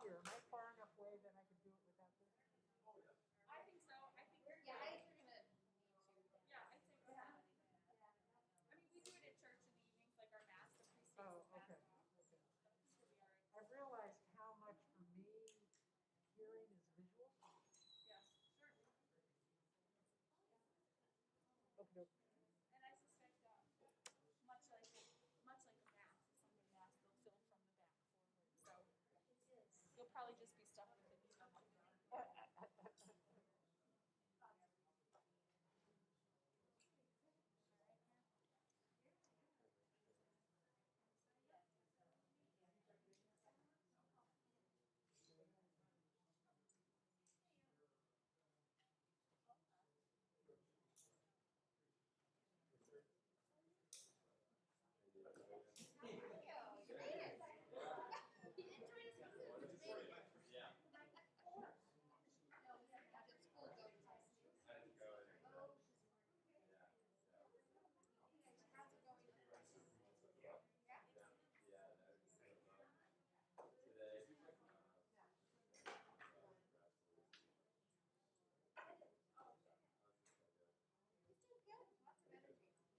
here? Am I far enough away that I could do it without this? I think so. I think Yeah, I think you're gonna need to. Yeah, I'd say with somebody. I mean, we do it at church in the evenings, like our mass, the priest takes Oh, his mask okay. off. Okay. Should be all right. I've realized how much for me hearing is visual. Yes, sure. Okay. And I suspect much like a mass, Sunday mass, they'll film from the back forward. So you'll probably just be stuck with it. You made it. You didn't join us because it was raining. Yeah. How did school go? I didn't go anywhere. Yeah. How's it going? Yeah. Yeah. Yeah. Today. He's doing good. Lots of energy.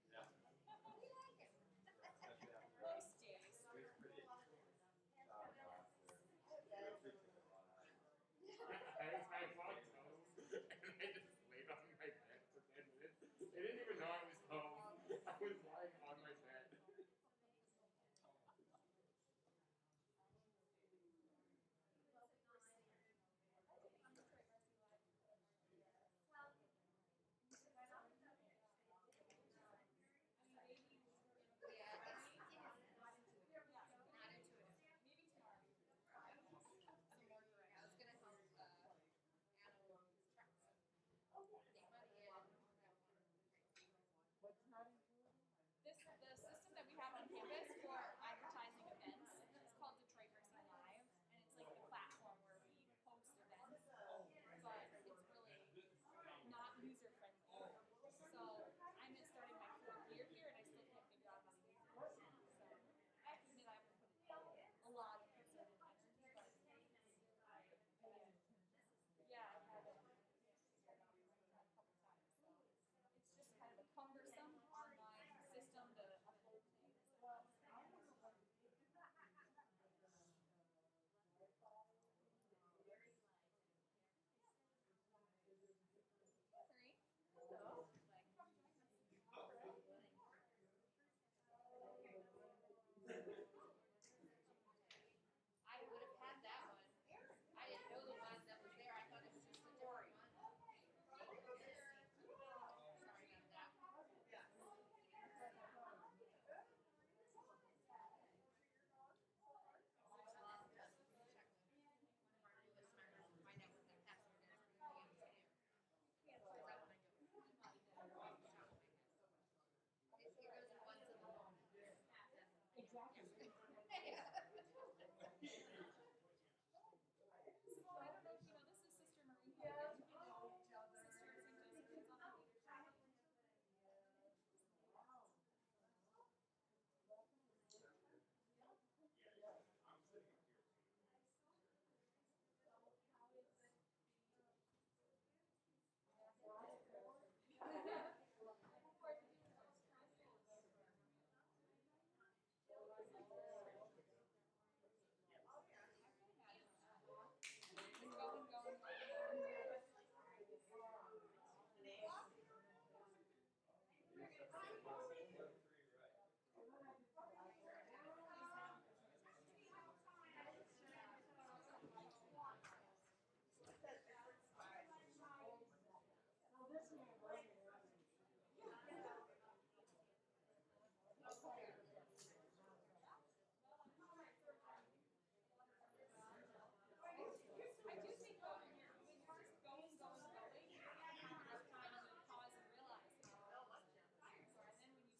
Yeah. We like him. Most days. It was pretty shock after. Okay. I walked home and I just laid on my bed for 10 minutes. I didn't even know I was home. I was lying on my bed. Yeah, it is not intuitive. Maybe tomorrow. Some more direct. I was gonna help Anna with his trucks. Take money in. What's not intuitive? The system that we have on campus for advertising events is called Detroit Mercy Live, and it's like the platform where we host events, but it's really not user friendly. So I'm just starting my 4th year here, and I still can't figure out how to use it. So I have to admit I haven't put a lot of concerted energy, but yeah, I've had it a couple times. So it's just kind of a cumbersome online system to upload things. Three. I would have had that one. I didn't know the one that was there. I thought it was just a different one. Sorry about that. Check with our newest members and find out what that password is for the MCA. Because I want to do it. It goes in one syllable. Exactly. So I don't know if you know, this is Sister Marie. Yeah. Sister St. Joseph is on the leadership. I do think though, when you're just going, you have time to pause and realize. And then when you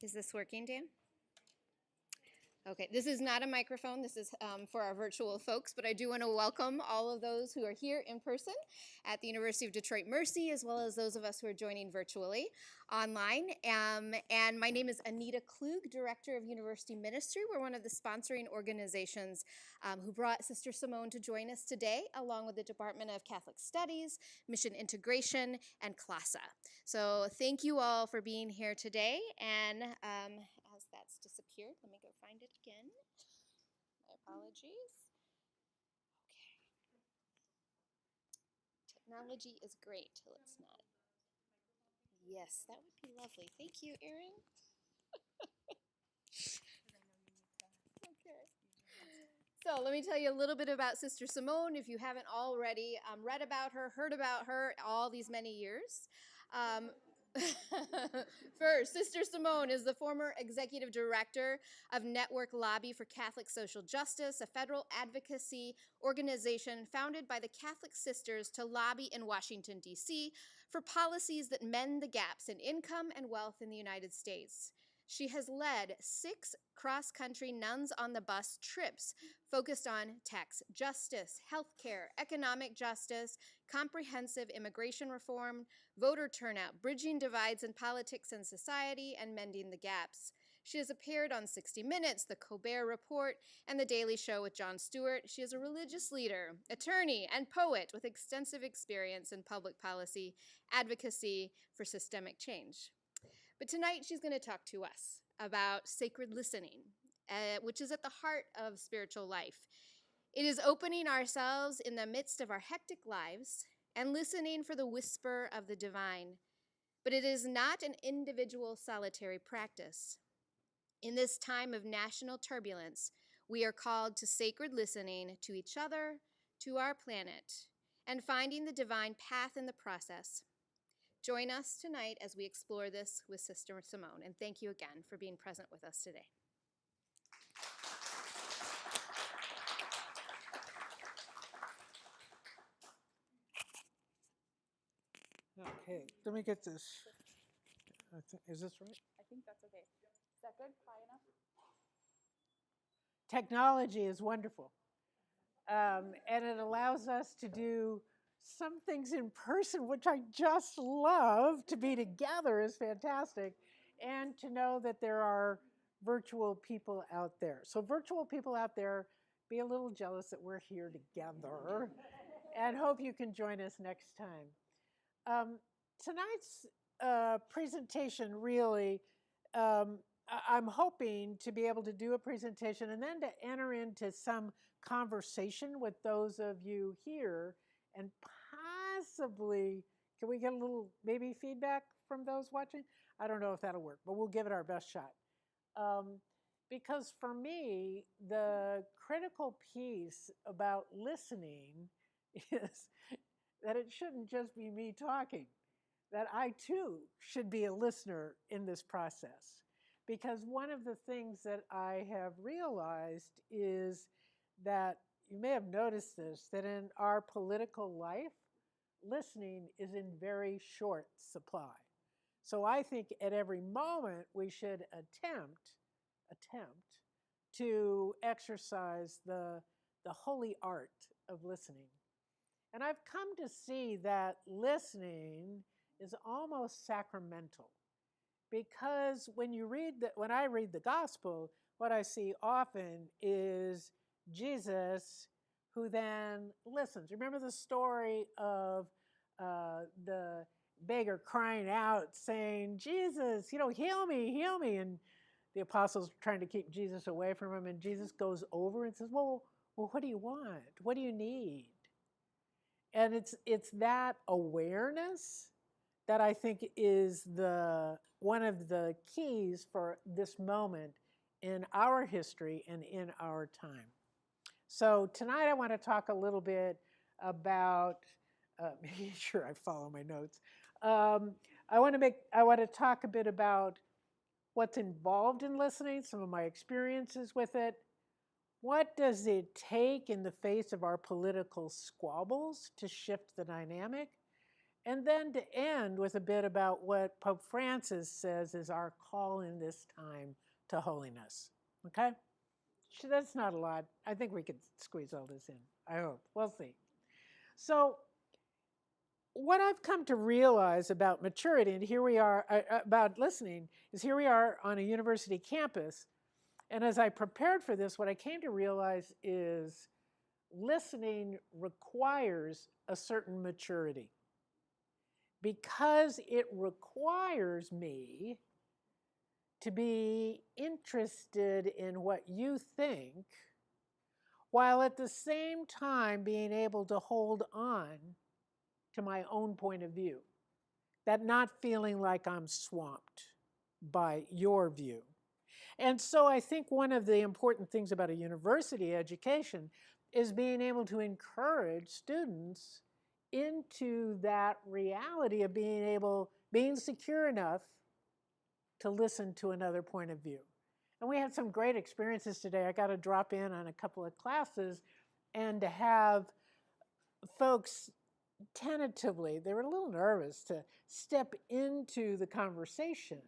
Is this working, Dan? Okay, this is not a microphone. This is for our virtual folks, but I do want to welcome all of those who are here in person at the University of Detroit Mercy, as well as those of us who are joining virtually online. And my name is Anita Klug, Director of University Ministry. We're one of the sponsoring organizations who brought Sister Simone to join us today, along with the Department of Catholic Studies, Mission Integration, and CLASA. So thank you all for being here today. And as that's disappeared, let me go find it again. My apologies. Okay. Technology is great till it's not. Yes, that would be lovely. Thank you, Erin. Okay. So let me tell you a little bit about Sister Simone, if you haven't already read about her, heard about her all these many years. First, Sister Simone is the former executive director of Network Lobby for Catholic Social Justice, a federal advocacy organization founded by the Catholic Sisters to lobby in Washington, D.C. for policies that mend the gaps in income and wealth in the United States. She has led 6 cross-country Nuns on the Bus trips focused on tax justice, healthcare, economic justice, comprehensive immigration reform, voter turnout, bridging divides in politics and society, and mending the gaps. She has appeared on 60 Minutes, The Colbert Report, and The Daily Show with Jon Stewart. She is a religious leader, attorney, and poet with extensive experience in public policy, advocacy for systemic change. But tonight she's going to talk to us about sacred listening, which is at the heart of spiritual life. It is opening ourselves in the midst of our hectic lives and listening for the whisper of the divine. But it is not an individual solitary practice. In this time of national turbulence, we are called to sacred listening to each other, to our planet, and finding the divine path in the process. Join us tonight as we explore this with Sister Simone, and thank you again for being present with us today. Okay, let me get this. Is this right? I think that's okay. Is that good? High enough? Technology is wonderful. And it allows us to do some things in person, which I just love. To be together is fantastic. And to know that there are virtual people out there. So virtual people out there, be a little jealous that we're here together and hope you can join us next time. Tonight's presentation really, I'm hoping to be able to do a presentation and then to enter into some conversation with those of you here, and possibly, can we get a little maybe feedback from those watching? I don't know if that'll work, but we'll give it our best shot. Because for me, the critical piece about listening is that it shouldn't just be me talking, that I too should be a listener in this process. Because one of the things that I have realized is that, you may have noticed this, that in our political life, listening is in very short supply. So I think at every moment we should attempt to exercise the holy art of listening. And I've come to see that listening is almost sacramental. Because when I read the gospel, what I see often is Jesus who then listens. Remember the story of the beggar crying out saying, Jesus, heal me. And the apostles trying to keep Jesus away from him. And Jesus goes over and says, well, what do you want? What do you need? And it's that awareness that I think is one of the keys for this moment in our history and in our time. So tonight I want to talk a little bit about, making sure I follow my notes. I want to talk a bit about what's involved in listening, some of my experiences with it. What does it take in the face of our political squabbles to shift the dynamic? And then to end with a bit about what Pope Francis says is our call in this time to holiness. Okay? That's not a lot. I think we could squeeze all this in. I hope. We'll see. So, what I've come to realize about maturity, and here we are, about listening, is here we are on a university campus. And as I prepared for this, what I came to realize is listening requires a certain maturity. Because it requires me to be interested in what you think, while at the same time being able to hold on to my own point of view, that not feeling like I'm swamped by your view. And so I think one of the important things about a university education is being able to encourage students into that reality of being secure enough to listen to another point of view. And we had some great experiences today. I got to drop in on a couple of classes and to have folks tentatively, they were a little nervous to step into the conversation.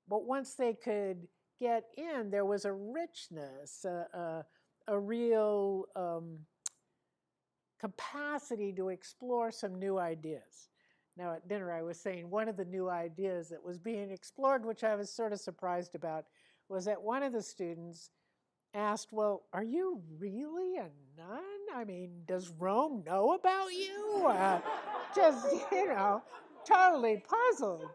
But once they could get in, there was a richness, a real capacity to explore some new ideas. Now at dinner I was saying one of the new ideas that was being explored, which I was sort of surprised about, was that one of the students asked, well, are you really a nun? I mean, does Rome know about you? Just, totally puzzled.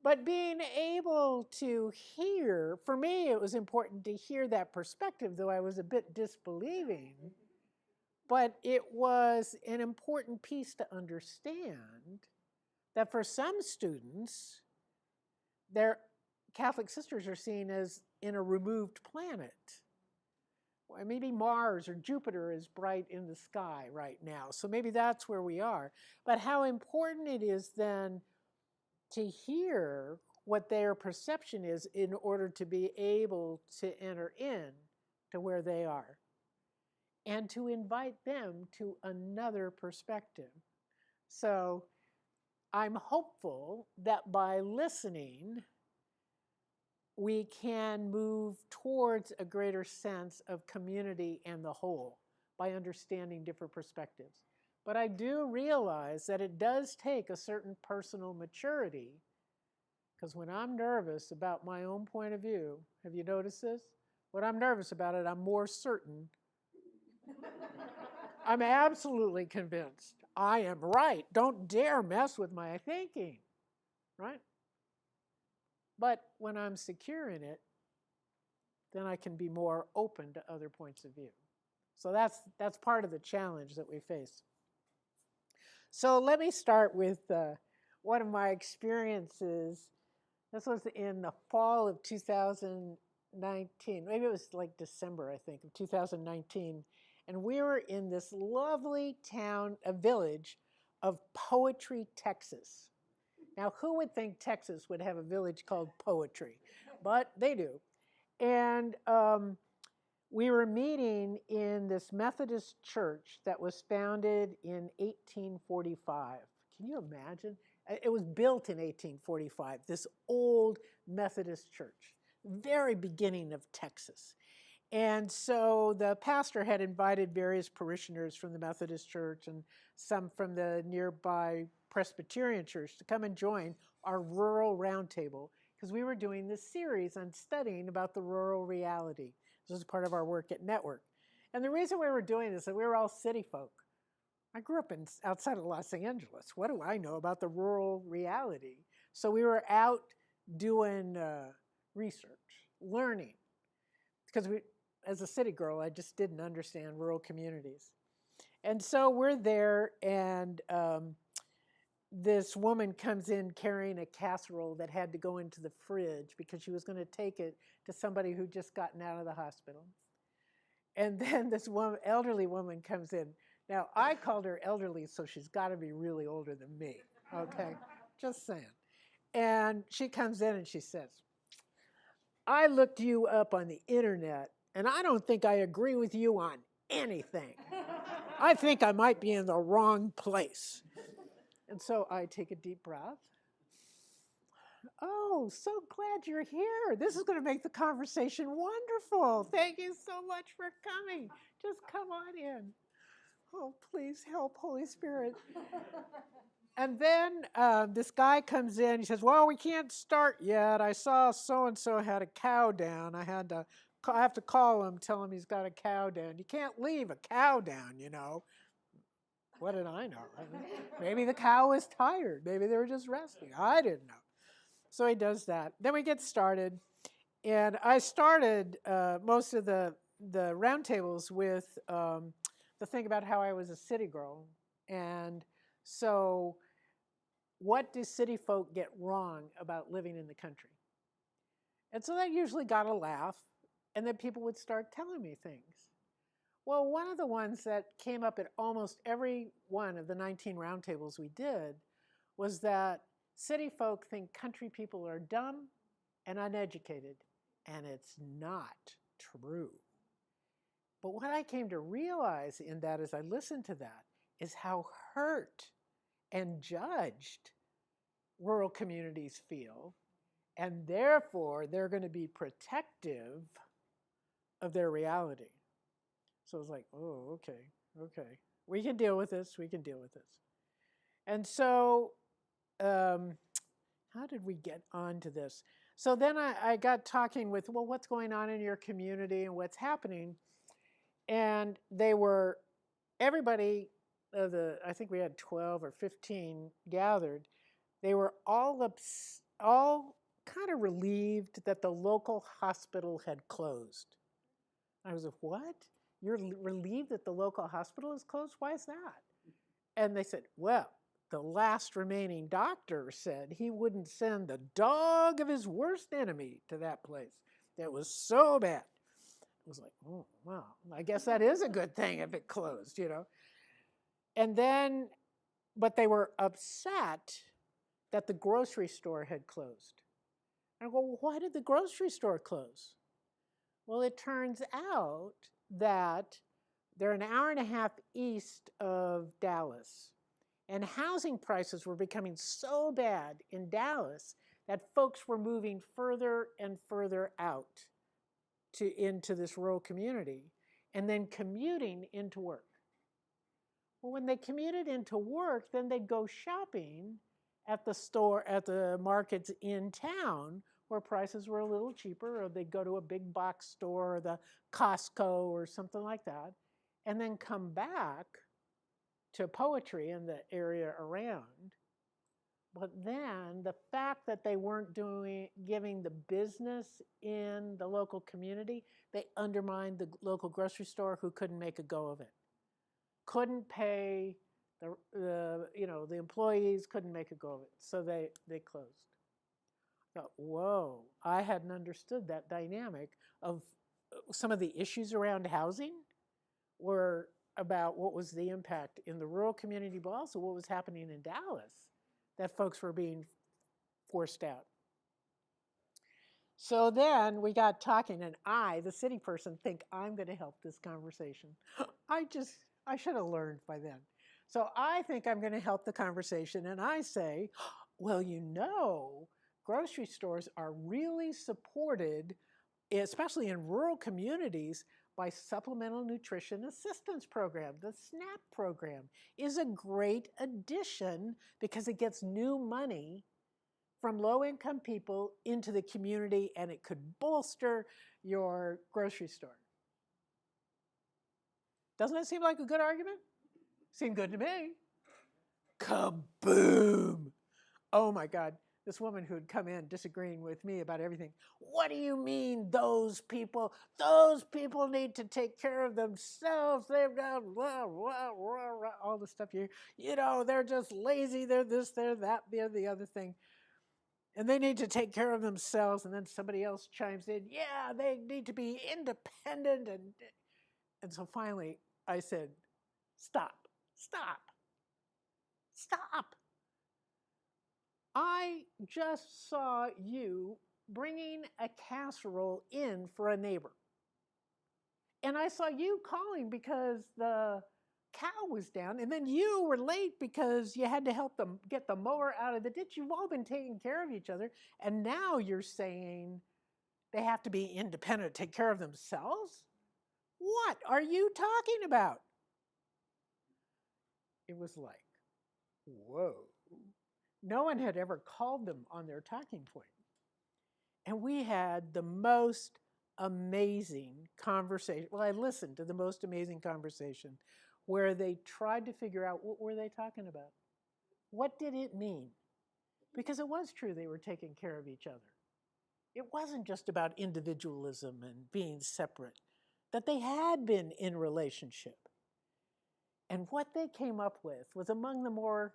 But being able to hear, for me it was important to hear that perspective, though I was a bit disbelieving. But it was an important piece to understand that for some students, their Catholic sisters are seen as in a removed planet. Or maybe Mars or Jupiter is bright in the sky right now, so maybe that's where we are. But how important it is then to hear what their perception is in order to be able to enter in to where they are, and to invite them to another perspective. So I'm hopeful that by listening, we can move towards a greater sense of community and the whole by understanding different perspectives. But I do realize that it does take a certain personal maturity, because when I'm nervous about my own point of view, have you noticed this? When I'm nervous about it, I'm more certain. I'm absolutely convinced I am right. Don't dare mess with my thinking, right? But when I'm secure in it, then I can be more open to other points of view. So that's part of the challenge that we face. So let me start with one of my experiences. This was in the fall of 2019. Maybe it was like December, I think, of 2019. And we were in this lovely town, a village of Poetry, Texas. Now, who would think Texas would have a village called Poetry? But they do. And we were meeting in this Methodist church that was founded in 1845. Can you imagine? It was built in 1845, this old Methodist church, very beginning of Texas. And so the pastor had invited various parishioners from the Methodist church and some from the nearby Presbyterian church to come and join our rural roundtable, because we were doing this series on studying about the rural reality. This was part of our work at Network. And the reason we were doing this is that we were all city folk. I grew up outside of Los Angeles. What do I know about the rural reality? So we were out doing research, learning, because as a city girl, I just didn't understand rural communities. And so we're there, and this woman comes in carrying a casserole that had to go into the fridge because she was going to take it to somebody who'd just gotten out of the hospital. And then this elderly woman comes in. Now, I called her elderly, so she's got to be really older than me, okay? Just saying. And she comes in and she says, I looked you up on the internet, and I don't think I agree with you on anything. I think I might be in the wrong place. And so I take a deep breath. Oh, so glad you're here. This is going to make the conversation wonderful. Thank you so much for coming. Just come on in. Oh, please help, Holy Spirit. And then this guy comes in. He says, well, we can't start yet. I saw so-and-so had a cow down. I have to call him, tell him he's got a cow down. You can't leave a cow down, you know. What did I know? Maybe the cow was tired. Maybe they were just resting. I didn't know. So he does that. Then we get started. And I started most of the roundtables with the thing about how I was a city girl. And so what do city folk get wrong about living in the country? And so that usually got a laugh. And then people would start telling me things. Well, one of the ones that came up at almost every one of the 19 roundtables we did was that city folk think country people are dumb and uneducated, and it's not true. But what I came to realize in that as I listened to that is how hurt and judged rural communities feel, and therefore they're going to be protective of their reality. So I was like, oh, okay. We can deal with this. And so how did we get onto this? So then I got talking with, well, what's going on in your community and what's happening? And everybody, I think we had 12 or 15 gathered. They were all kind of relieved that the local hospital had closed. I was like, what? You're relieved that the local hospital is closed? Why is that? And they said, well, the last remaining doctor said he wouldn't send the dog of his worst enemy to that place. That was so bad. I was like, oh, wow. I guess that is a good thing if it closed, you know. And then, but they were upset that the grocery store had closed. And I go, well, why did the grocery store close? Well, it turns out that they're an hour and a half east of Dallas. And housing prices were becoming so bad in Dallas that folks were moving further and further out into this rural community and then commuting into work. Well, when they commuted into work, then they'd go shopping at the markets in town where prices were a little cheaper, or they'd go to a big box store or the Costco or something like that, and then come back to poetry in the area around. But then the fact that they weren't giving the business in the local community, they undermined the local grocery store who couldn't make a go of it. Couldn't pay the employees, couldn't make a go of it. So they closed. I thought, whoa, I hadn't understood that dynamic of some of the issues around housing were about what was the impact in the rural community, but also what was happening in Dallas, that folks were being forced out. So then we got talking, and I, the city person, think I'm going to help this conversation. I should have learned by then. So I think I'm going to help the conversation, and I say, well, grocery stores are really supported, especially in rural communities, by Supplemental Nutrition Assistance Program. The SNAP program is a great addition because it gets new money from low-income people into the community, and it could bolster your grocery store. Doesn't that seem like a good argument? Seemed good to me. Kaboom! Oh my God. This woman who had come in disagreeing with me about everything. What do you mean, those people? Those people need to take care of themselves. They've done all the stuff they're just lazy. They're this, they're that, they're the other thing. And they need to take care of themselves. And then somebody else chimes in, yeah, they need to be independent. And so finally I said, stop. I just saw you bringing a casserole in for a neighbor. And I saw you calling because the cow was down, and then you were late because you had to help them get the mower out of the ditch. You've all been taking care of each other, and now you're saying they have to be independent, take care of themselves? What are you talking about? It was like, whoa. No one had ever called them on their talking point. And we had the most amazing conversation. Well, I listened to the most amazing conversation where they tried to figure out what were they talking about? What did it mean? Because it was true they were taking care of each other. It wasn't just about individualism and being separate, that they had been in relationship. And what they came up with was among the more,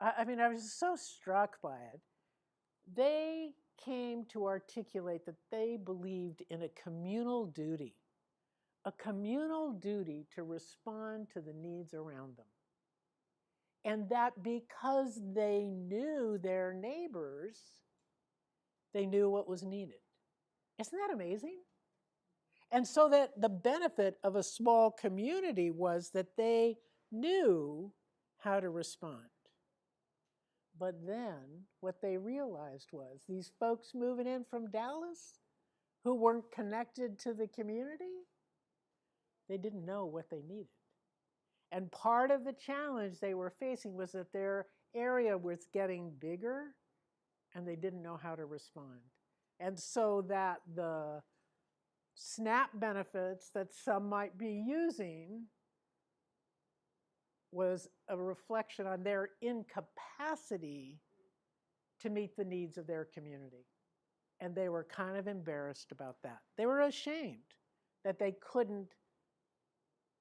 I was so struck by it. They came to articulate that they believed in a communal duty to respond to the needs around them. And that because they knew their neighbors, they knew what was needed. Isn't that amazing? And so that the benefit of a small community was that they knew how to respond. But then what they realized was these folks moving in from Dallas who weren't connected to the community, they didn't know what they needed. And part of the challenge they were facing was that their area was getting bigger and they didn't know how to respond. And so that the SNAP benefits that some might be using was a reflection on their incapacity to meet the needs of their community. And they were kind of embarrassed about that. They were ashamed that they couldn't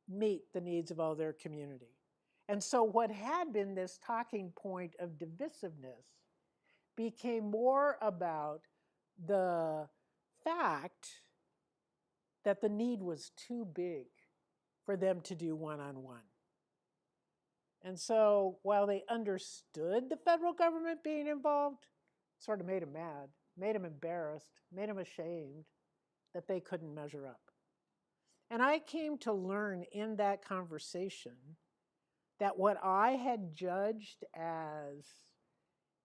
meet the needs of all their community. And so what had been this talking point of divisiveness became more about the fact that the need was too big for them to do one-on-one. And so while they understood the federal government being involved, it sort of made them mad, made them embarrassed, made them ashamed that they couldn't measure up. And I came to learn in that conversation that what I had judged as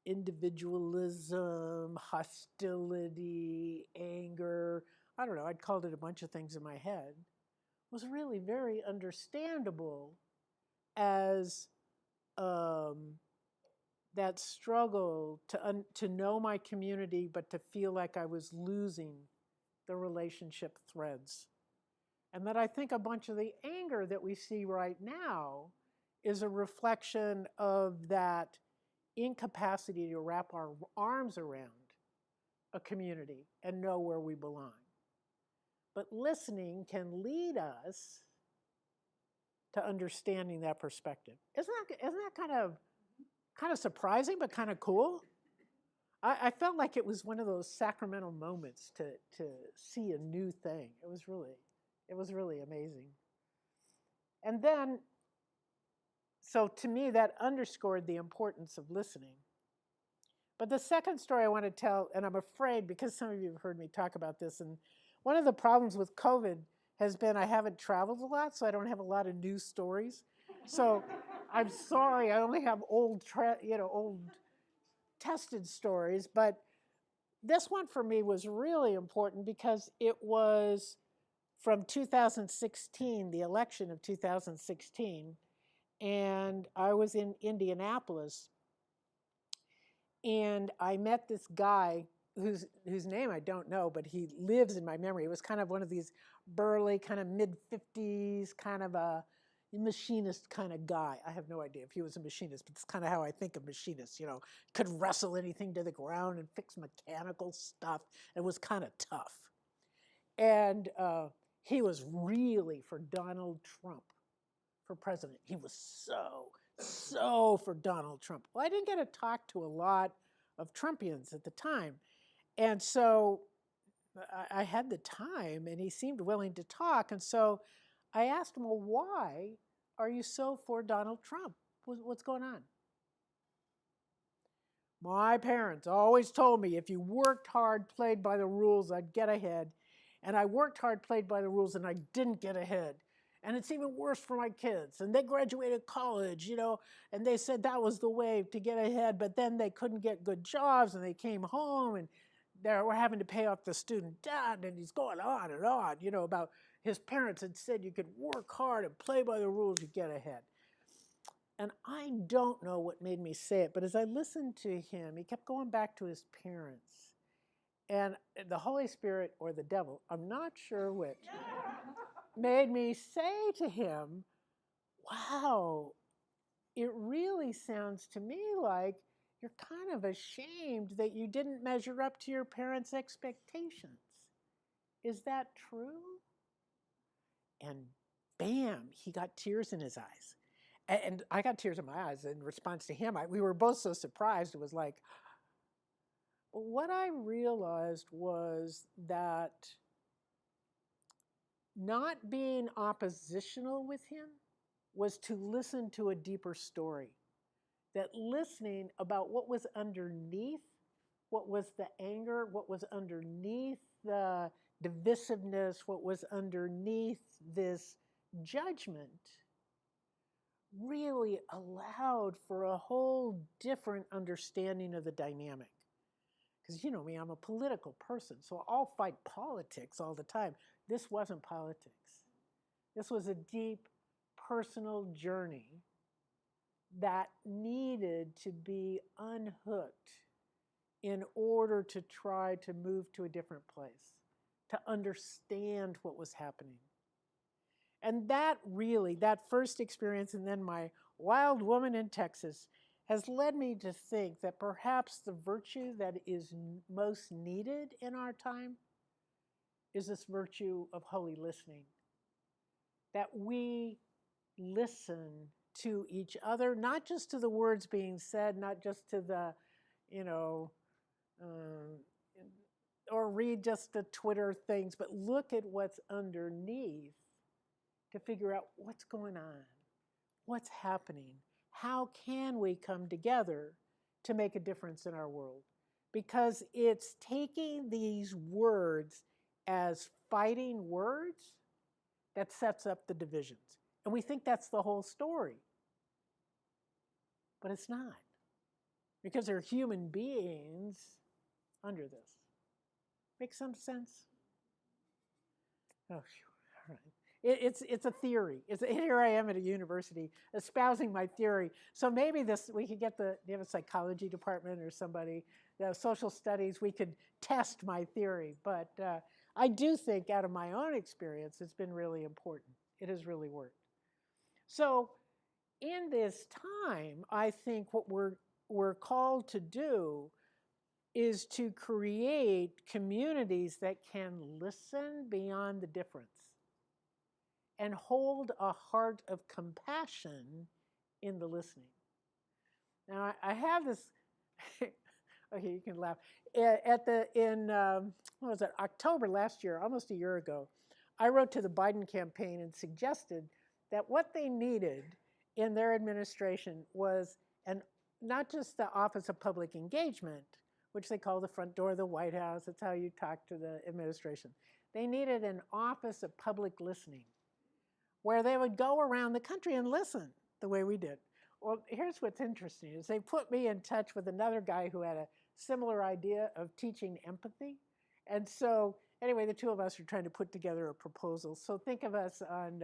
individualism, hostility, anger, I don't know, I'd called it a bunch of things in my head, was really very understandable as that struggle to know my community, but to feel like I was losing the relationship threads. And that I think a bunch of the anger that we see right now is a reflection of that incapacity to wrap our arms around a community and know where we belong. But listening can lead us to understanding that perspective. Isn't that kind of surprising, but kind of cool? I felt like it was one of those sacramental moments to see a new thing. It was really amazing. And then, so to me, that underscored the importance of listening. But the second story I want to tell, and I'm afraid because some of you have heard me talk about this, and one of the problems with COVID has been I haven't traveled a lot, so I don't have a lot of news stories. So I'm sorry, I only have old tested stories. But this one for me was really important because it was from 2016, the election of 2016, and I was in Indianapolis, and I met this guy whose name I don't know, but he lives in my memory. It was kind of one of these burly, kind of mid-50s, kind of a machinist kind of guy. I have no idea if he was a machinist, but that's kind of how I think of machinists, could wrestle anything to the ground and fix mechanical stuff. It was kind of tough. And he was really for Donald Trump for president. He was so for Donald Trump. Well, I didn't get to talk to a lot of Trumpians at the time. And so I had the time, and he seemed willing to talk. And so I asked him, well, why are you so for Donald Trump? What's going on? My parents always told me if you worked hard, played by the rules, I'd get ahead. And I worked hard, played by the rules, and I didn't get ahead. And it's even worse for my kids. And they graduated college, and they said that was the way to get ahead, but then they couldn't get good jobs and they came home and they were having to pay off the student debt, and he's going on and on, about his parents had said you could work hard and play by the rules, you get ahead. And I don't know what made me say it, but as I listened to him, he kept going back to his parents. And the Holy Spirit or the devil, I'm not sure which, made me say to him, wow, it really sounds to me like you're kind of ashamed that you didn't measure up to your parents' expectations. Is that true? And bam, he got tears in his eyes. And I got tears in my eyes in response to him. We were both so surprised. It was like, what I realized was that not being oppositional with him was to listen to a deeper story. That listening about what was underneath, what was the anger, what was underneath the divisiveness, what was underneath this judgment, really allowed for a whole different understanding of the dynamic. Because you know me, I'm a political person, so I'll fight politics all the time. This wasn't politics. This was a deep personal journey that needed to be unhooked in order to try to move to a different place, to understand what was happening. And that really, that first experience and then my wild woman in Texas has led me to think that perhaps the virtue that is most needed in our time is this virtue of holy listening. That we listen to each other, not just to the words being said, not just to the, or read just the Twitter things, but look at what's underneath to figure out what's going on, what's happening, how can we come together to make a difference in our world? Because it's taking these words as fighting words that sets up the divisions. And we think that's the whole story. But it's not. Because there are human beings under this. Make some sense? Oh, all right. It's a theory. Here I am at a university espousing my theory. So maybe we could get do you have a psychology department or somebody, social studies, we could test my theory. But I do think out of my own experience, it's been really important. It has really worked. So in this time, I think what we're called to do is to create communities that can listen beyond the difference and hold a heart of compassion in the listening. Now, I have this, okay, you can laugh. In what was it, October last year, almost a year ago, I wrote to the Biden campaign and suggested that what they needed in their administration was not just the Office of Public Engagement, which they call the front door of the White House. That's how you talk to the administration. They needed an Office of Public Listening, where they would go around the country and listen the way we did. Well, here's what's interesting, is they put me in touch with another guy who had a similar idea of teaching empathy. And so, anyway, the two of us are trying to put together a proposal. So think of us on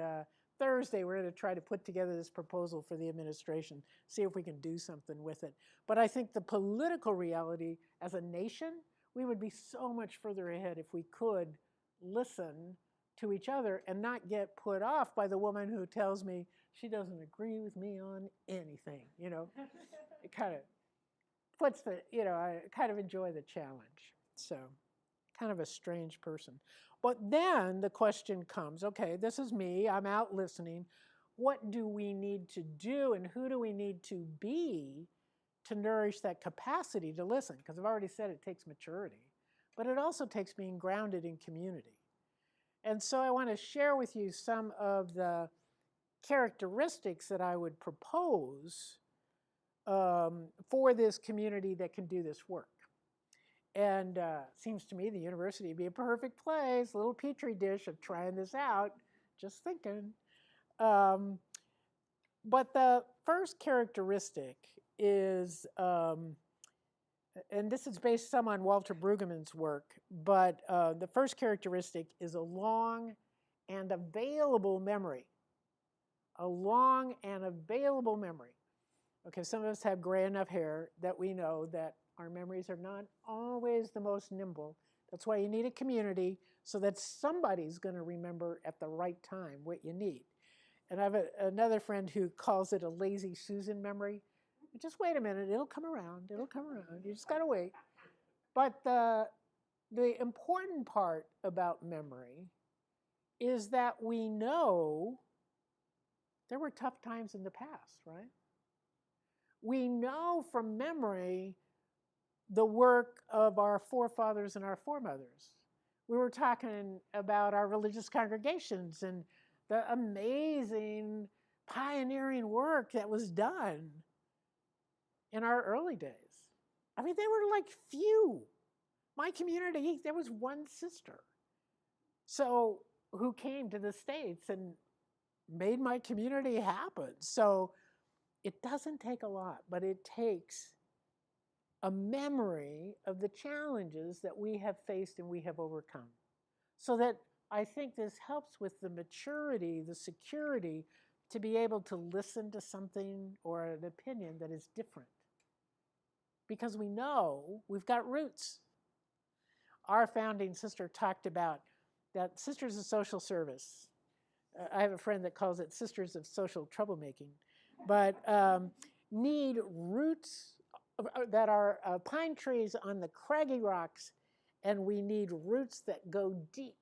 Thursday, we're going to try to put together this proposal for the administration, see if we can do something with it. But I think the political reality as a nation, we would be so much further ahead if we could listen to each other and not get put off by the woman who tells me she doesn't agree with me on anything, It kind of puts I kind of enjoy the challenge. So kind of a strange person. But then the question comes, okay, this is me, I'm out listening. What do we need to do and who do we need to be to nourish that capacity to listen? Because I've already said it takes maturity, but it also takes being grounded in community. And so I want to share with you some of the characteristics that I would propose for this community that can do this work. And seems to me the university would be a perfect place, a little petri dish of trying this out, just thinking. But the first characteristic is, and this is based some on Walter Brueggemann's work, but the first characteristic is a long and available memory. A long and available memory. Okay, some of us have gray enough hair that we know that our memories are not always the most nimble. That's why you need a community, so that somebody's going to remember at the right time what you need. And I have another friend who calls it a lazy Susan memory. Just wait a minute, it'll come around, it'll come around. You just got to wait. But the important part about memory is that we know there were tough times in the past, right? We know from memory the work of our forefathers and our foremothers. We were talking about our religious congregations and the amazing pioneering work that was done in our early days. I mean, they were like few. My community, there was one sister. So who came to the States and made my community happen. So it doesn't take a lot, but it takes a memory of the challenges that we have faced and we have overcome. So that I think this helps with the maturity, the security, to be able to listen to something or an opinion that is different. Because we know we've got roots. Our founding sister talked about that Sisters of Social Service. I have a friend that calls it Sisters of Social Troublemaking, but need roots that are pine trees on the craggy rocks, and we need roots that go deep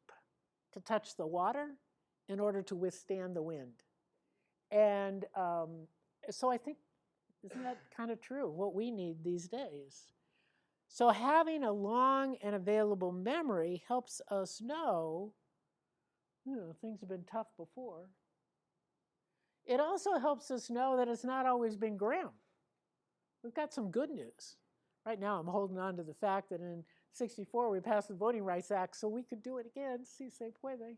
to touch the water in order to withstand the wind. And so I think, isn't that kind of true, what we need these days? So having a long and available memory helps us know, things have been tough before. It also helps us know that it's not always been grim. We've got some good news. Right now I'm holding on to the fact that in '64 we passed the Voting Rights Act so we could do it again, si se puede.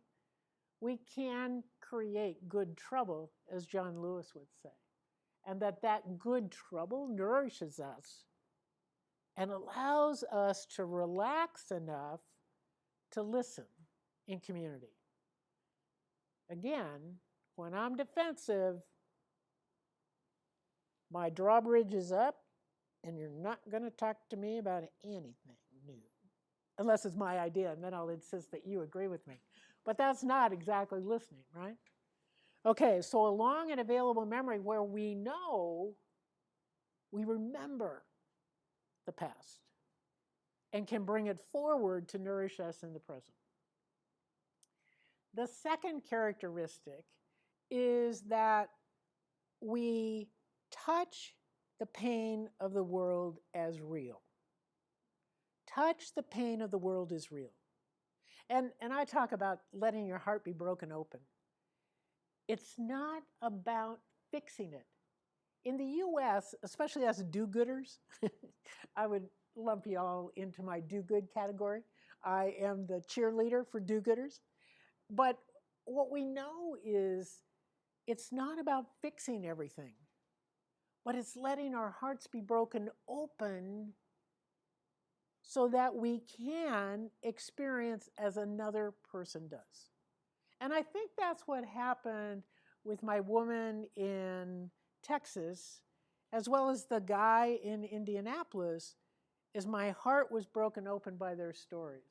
We can create good trouble, as John Lewis would say, and that good trouble nourishes us and allows us to relax enough to listen in community. Again, when I'm defensive, my drawbridge is up, and you're not going to talk to me about anything new. Unless it's my idea, and then I'll insist that you agree with me. But that's not exactly listening, right? Okay, so a long and available memory where we know, we remember the past and can bring it forward to nourish us in the present. The second characteristic is that we touch the pain of the world as real. Touch the pain of the world as real. And I talk about letting your heart be broken open. It's not about fixing it. In the US, especially as do-gooders, I would lump you all into my do-good category. I am the cheerleader for do-gooders. But what we know is it's not about fixing everything, but it's letting our hearts be broken open so that we can experience as another person does. And I think that's what happened with my woman in Texas, as well as the guy in Indianapolis, is my heart was broken open by their stories.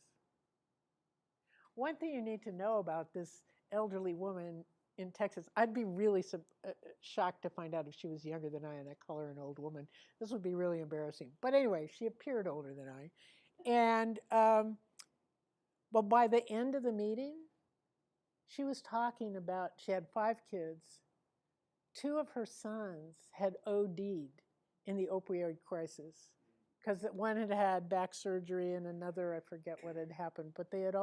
One thing you need to know about this elderly woman in Texas, I'd be really shocked to find out if she was younger than I and I call her an old woman. This would be really embarrassing. But anyway, she appeared older than I. And, but by the end of the meeting, she was talking about, she had 5 kids. 2 of her sons had OD'd in the opioid crisis because one had had back surgery and another, I forget what had happened, but they had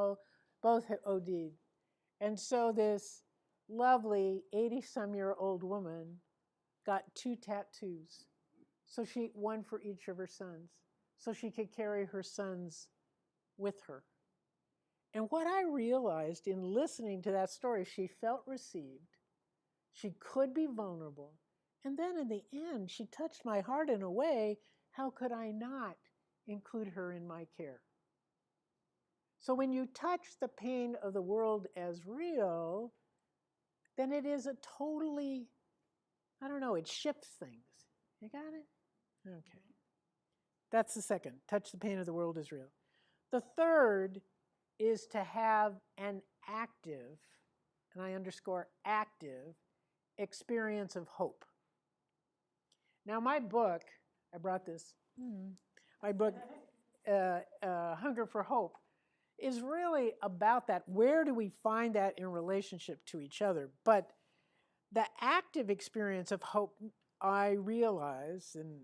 both had OD'd. And so this lovely 80-some-year-old woman got 2 tattoos. So one for each of her sons, so she could carry her sons with her. And what I realized in listening to that story, she felt received. She could be vulnerable. And then in the end, she touched my heart in a way, how could I not include her in my care? So when you touch the pain of the world as real, then it is a totally, I don't know, it shifts things. You got it? Okay. That's the second. Touch the pain of the world as real. The third is to have an active, and I underscore active, experience of hope. Now, my book, I brought this, my book, Hunger for Hope, is really about that. Where do we find that in relationship to each other? But the active experience of hope, I realize, and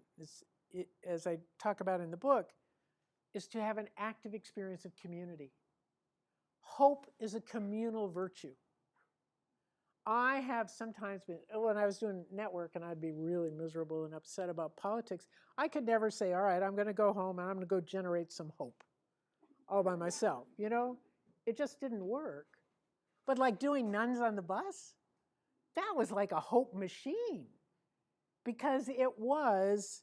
as I talk about in the book, is to have an active experience of community. Hope is a communal virtue. I have sometimes been, when I was doing network and I'd be really miserable and upset about politics, I could never say, all right, I'm going to go home and I'm going to go generate some hope all by myself. You know, it just didn't work. But like doing Nuns on the Bus, that was like a hope machine because it was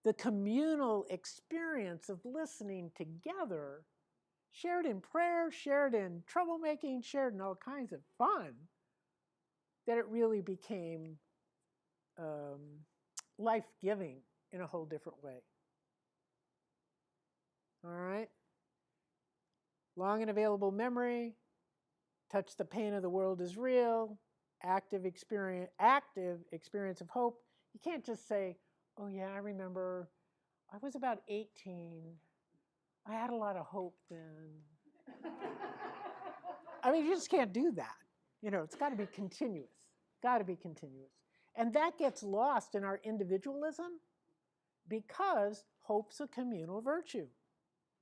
the communal experience of listening together, shared in prayer, shared in troublemaking, shared in all kinds of fun, that it really became life-giving in a whole different way. All right? Long and available memory, touch the pain of the world is real, active experience of hope. You can't just say, oh yeah, I remember I was about 18. I had a lot of hope then. I mean, you just can't do that. You know, it's got to be continuous. Got to be continuous. And that gets lost in our individualism because hope's a communal virtue.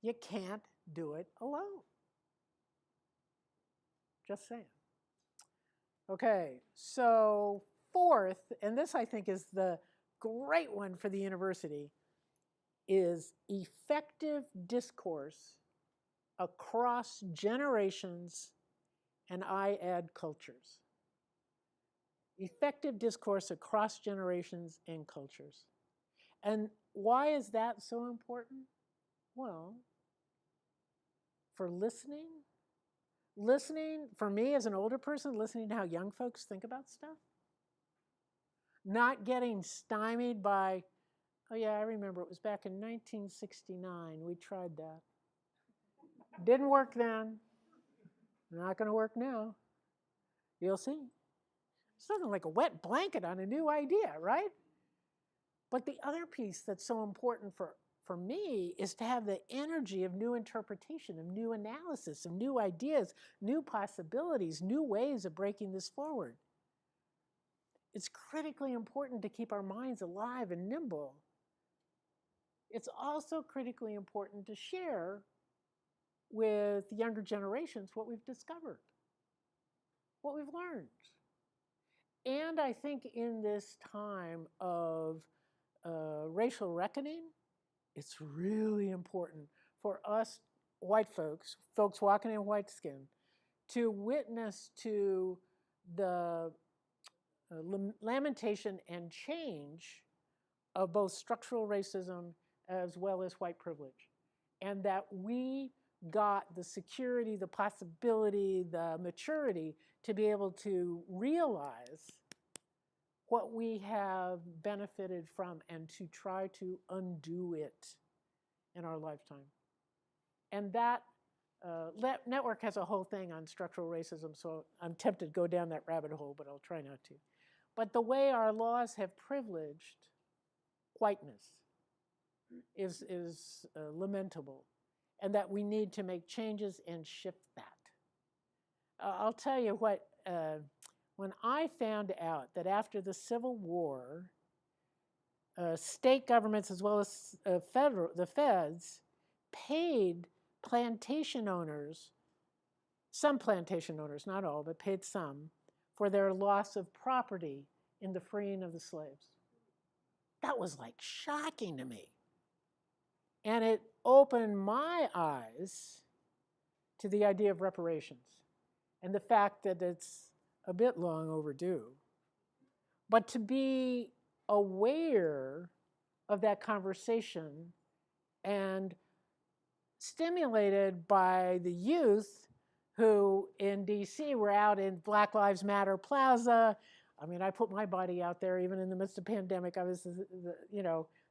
You can't do it alone. Just saying. Okay, so fourth, and this I think is the great one for the university, is effective discourse across generations, and I add cultures. Effective discourse across generations and cultures. And why is that so important? Well, for listening, for me as an older person, listening to how young folks think about stuff, not getting stymied by, oh yeah, I remember it was back in 1969, we tried that. Didn't work then, not gonna work now. You'll see. It's something like a wet blanket on a new idea, right? But the other piece that's so important for me is to have the energy of new interpretation, of new analysis, of new ideas, new possibilities, new ways of breaking this forward. It's critically important to keep our minds alive and nimble. It's also critically important to share with younger generations what we've discovered, what we've learned. And I think in this time of racial reckoning, it's really important for us white folks walking in white skin, to witness to the lamentation and change of both structural racism as well as white privilege. And that we got the security, the possibility, the maturity to be able to realize what we have benefited from and to try to undo it in our lifetime. And that network has a whole thing on structural racism, so I'm tempted to go down that rabbit hole, but I'll try not to. But the way our laws have privileged whiteness is lamentable, and that we need to make changes and shift that. I'll tell you what, when I found out that after the Civil War, state governments as well as the feds paid plantation owners, some plantation owners, not all, but paid some, for their loss of property in the freeing of the slaves. That was like shocking to me. And it opened my eyes to the idea of reparations and the fact that it's a bit long overdue. but to be aware of that conversation and stimulated by the youth who in DC were out in Black Lives Matter Plaza. I mean, I put my body out there even in the midst of pandemic. I was,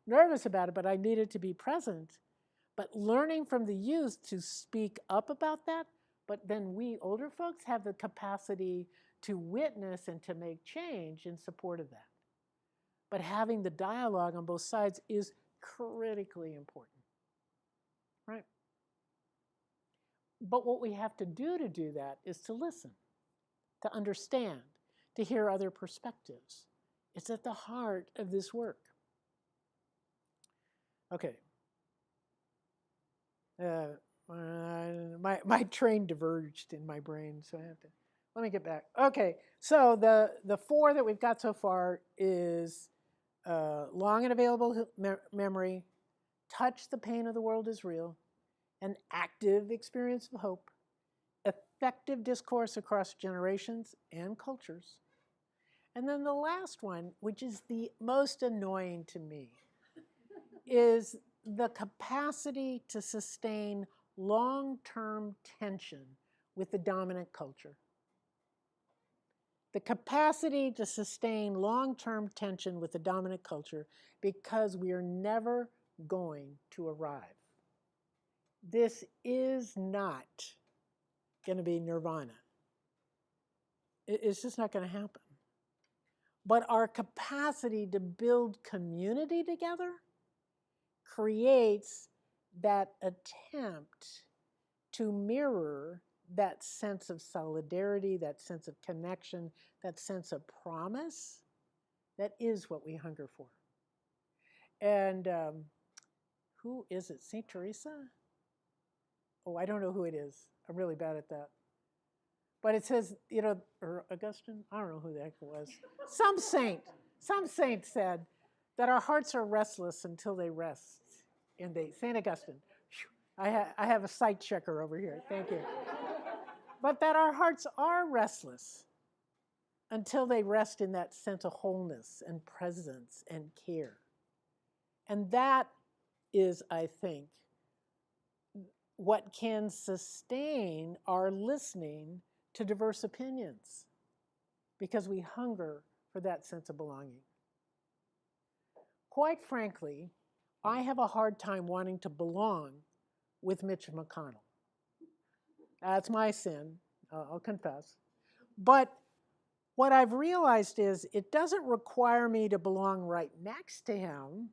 nervous about it, but I needed to be present. But learning from the youth to speak up about that, but then we older folks have the capacity to witness and to make change in support of that. But having the dialogue on both sides is critically important, right? But what we have to do that is to listen, to understand, to hear other perspectives. It's at the heart of this work. Okay. My train diverged in my brain, so I have to, let me get back. Okay, so the four that we've got so far is long and available memory, touch the pain of the world is real, an active experience of hope, effective discourse across generations and cultures. And then the last one, which is the most annoying to me, is the capacity to sustain long-term tension with the dominant culture. The capacity to sustain long-term tension with the dominant culture because we are never going to arrive. This is not going to be nirvana. It's just not going to happen. But our capacity to build community together creates that attempt to mirror that sense of solidarity, that sense of connection, that sense of promise. That is what we hunger for. And who is it? St. Teresa? Oh, I don't know who it is. I'm really bad at that. But it says, or Augustine? I don't know who the heck it was. Some saint said that our hearts are restless until they rest in thee. St. Augustine. I have a sight checker over here. Thank you. But that our hearts are restless until they rest in that sense of wholeness and presence and care. And that is, I think, what can sustain our listening to diverse opinions, because we hunger for that sense of belonging. Quite frankly, I have a hard time wanting to belong with Mitch McConnell. That's my sin, I'll confess. But what I've realized is it doesn't require me to belong right next to him.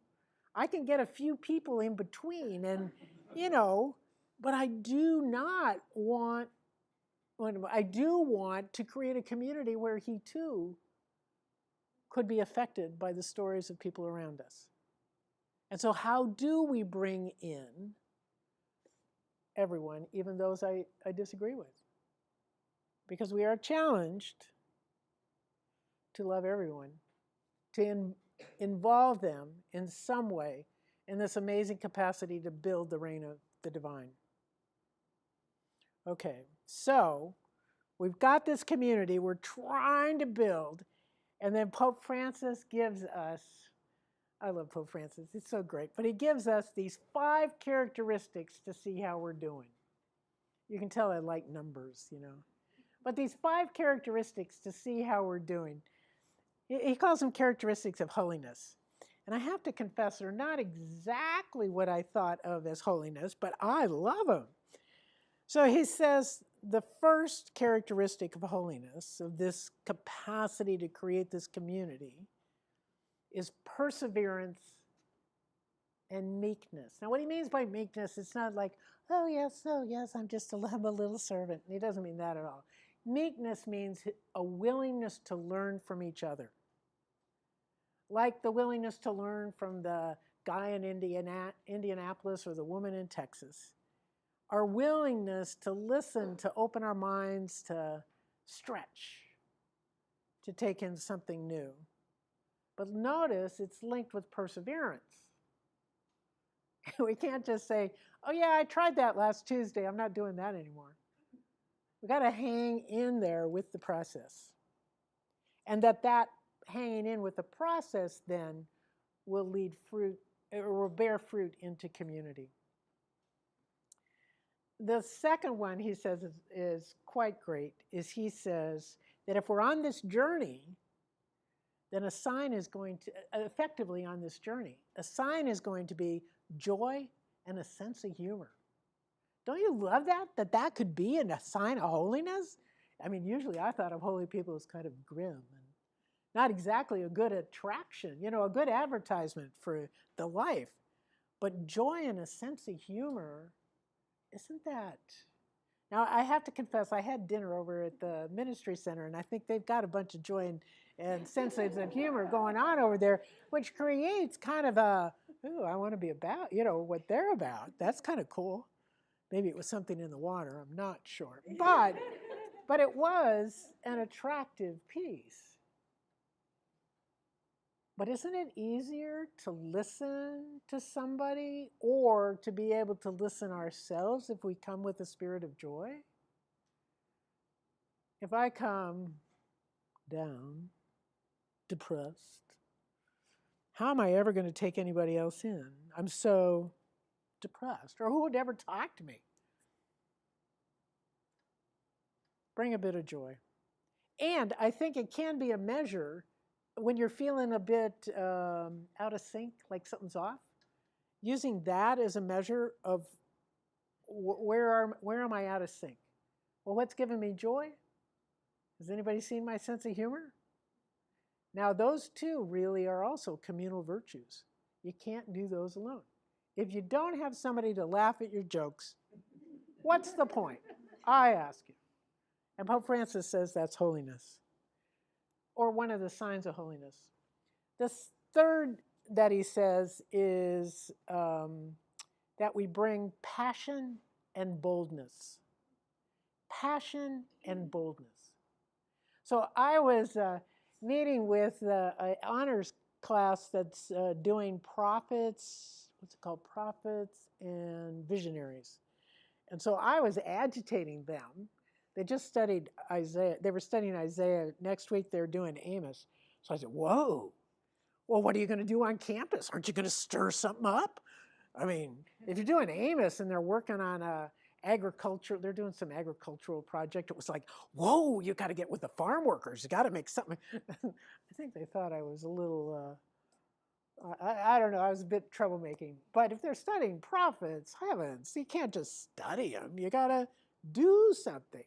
I can get a few people in between and, but I do want to create a community where he too could be affected by the stories of people around us. And so how do we bring in everyone, even those I disagree with? Because we are challenged to love everyone, to involve them in some way in this amazing capacity to build the reign of the divine. Okay, so we've got this community we're trying to build, and then Pope Francis gives us, I love Pope Francis, it's so great, but he gives us these 5 characteristics to see how we're doing. You can tell I like numbers, But these 5 characteristics to see how we're doing. He calls them characteristics of holiness. And I have to confess, they're not exactly what I thought of as holiness, but I love them. So he says the first characteristic of holiness, of this capacity to create this community, is perseverance and meekness. Now, what he means by meekness, it's not like, oh yes, I'm just a little servant. He doesn't mean that at all. Meekness means a willingness to learn from each other. Like the willingness to learn from the guy in Indianapolis or the woman in Texas. Our willingness to listen, to open our minds, to stretch, to take in something new. But notice it's linked with perseverance. We can't just say, oh yeah, I tried that last Tuesday, I'm not doing that anymore. We've got to hang in there with the process. And that hanging in with the process then will lead fruit, or will bear fruit into community. The second one he says is quite great, is he says that if we're on this journey, then a sign is going to, effectively on this journey, a sign is going to be joy and a sense of humor. Don't you love that? That could be a sign of holiness? I mean, usually I thought of holy people as kind of grim and not exactly a good attraction, a good advertisement for the life. But joy and a sense of humor, isn't that? Now, I have to confess, I had dinner over at the ministry center, and I think they've got a bunch of joy and senses of humor going on over there, which creates kind of a, ooh, I want to be about, what they're about. That's kind of cool. Maybe it was something in the water, I'm not sure. But it was an attractive piece. But isn't it easier to listen to somebody or to be able to listen ourselves if we come with a spirit of joy? If I come down, depressed, how am I ever going to take anybody else in? I'm so depressed. Or who would ever talk to me? Bring a bit of joy. And I think it can be a measure when you're feeling a bit out of sync, like something's off, using that as a measure of where am I out of sync? Well, what's giving me joy? Has anybody seen my sense of humor? Now, those two really are also communal virtues. You can't do those alone. If you don't have somebody to laugh at your jokes, what's the point? I ask you. And Pope Francis says that's holiness, or one of the signs of holiness. The third that he says is that we bring passion and boldness. Passion and boldness. So I was meeting with an honors class that's doing prophets, what's it called? Prophets and visionaries. And so I was agitating them. They just studied Isaiah. They were studying Isaiah. Next week they're doing Amos. So I said, whoa, well, what are you going to do on campus? Aren't you going to stir something up? I mean, if you're doing Amos and they're working on agriculture, they're doing some agricultural project, it was like, whoa, you got to get with the farm workers. You got to make something. I think they thought I was a little, I don't know, I was a bit troublemaking. But if they're studying prophets, heavens, you can't just study them. You got to do something.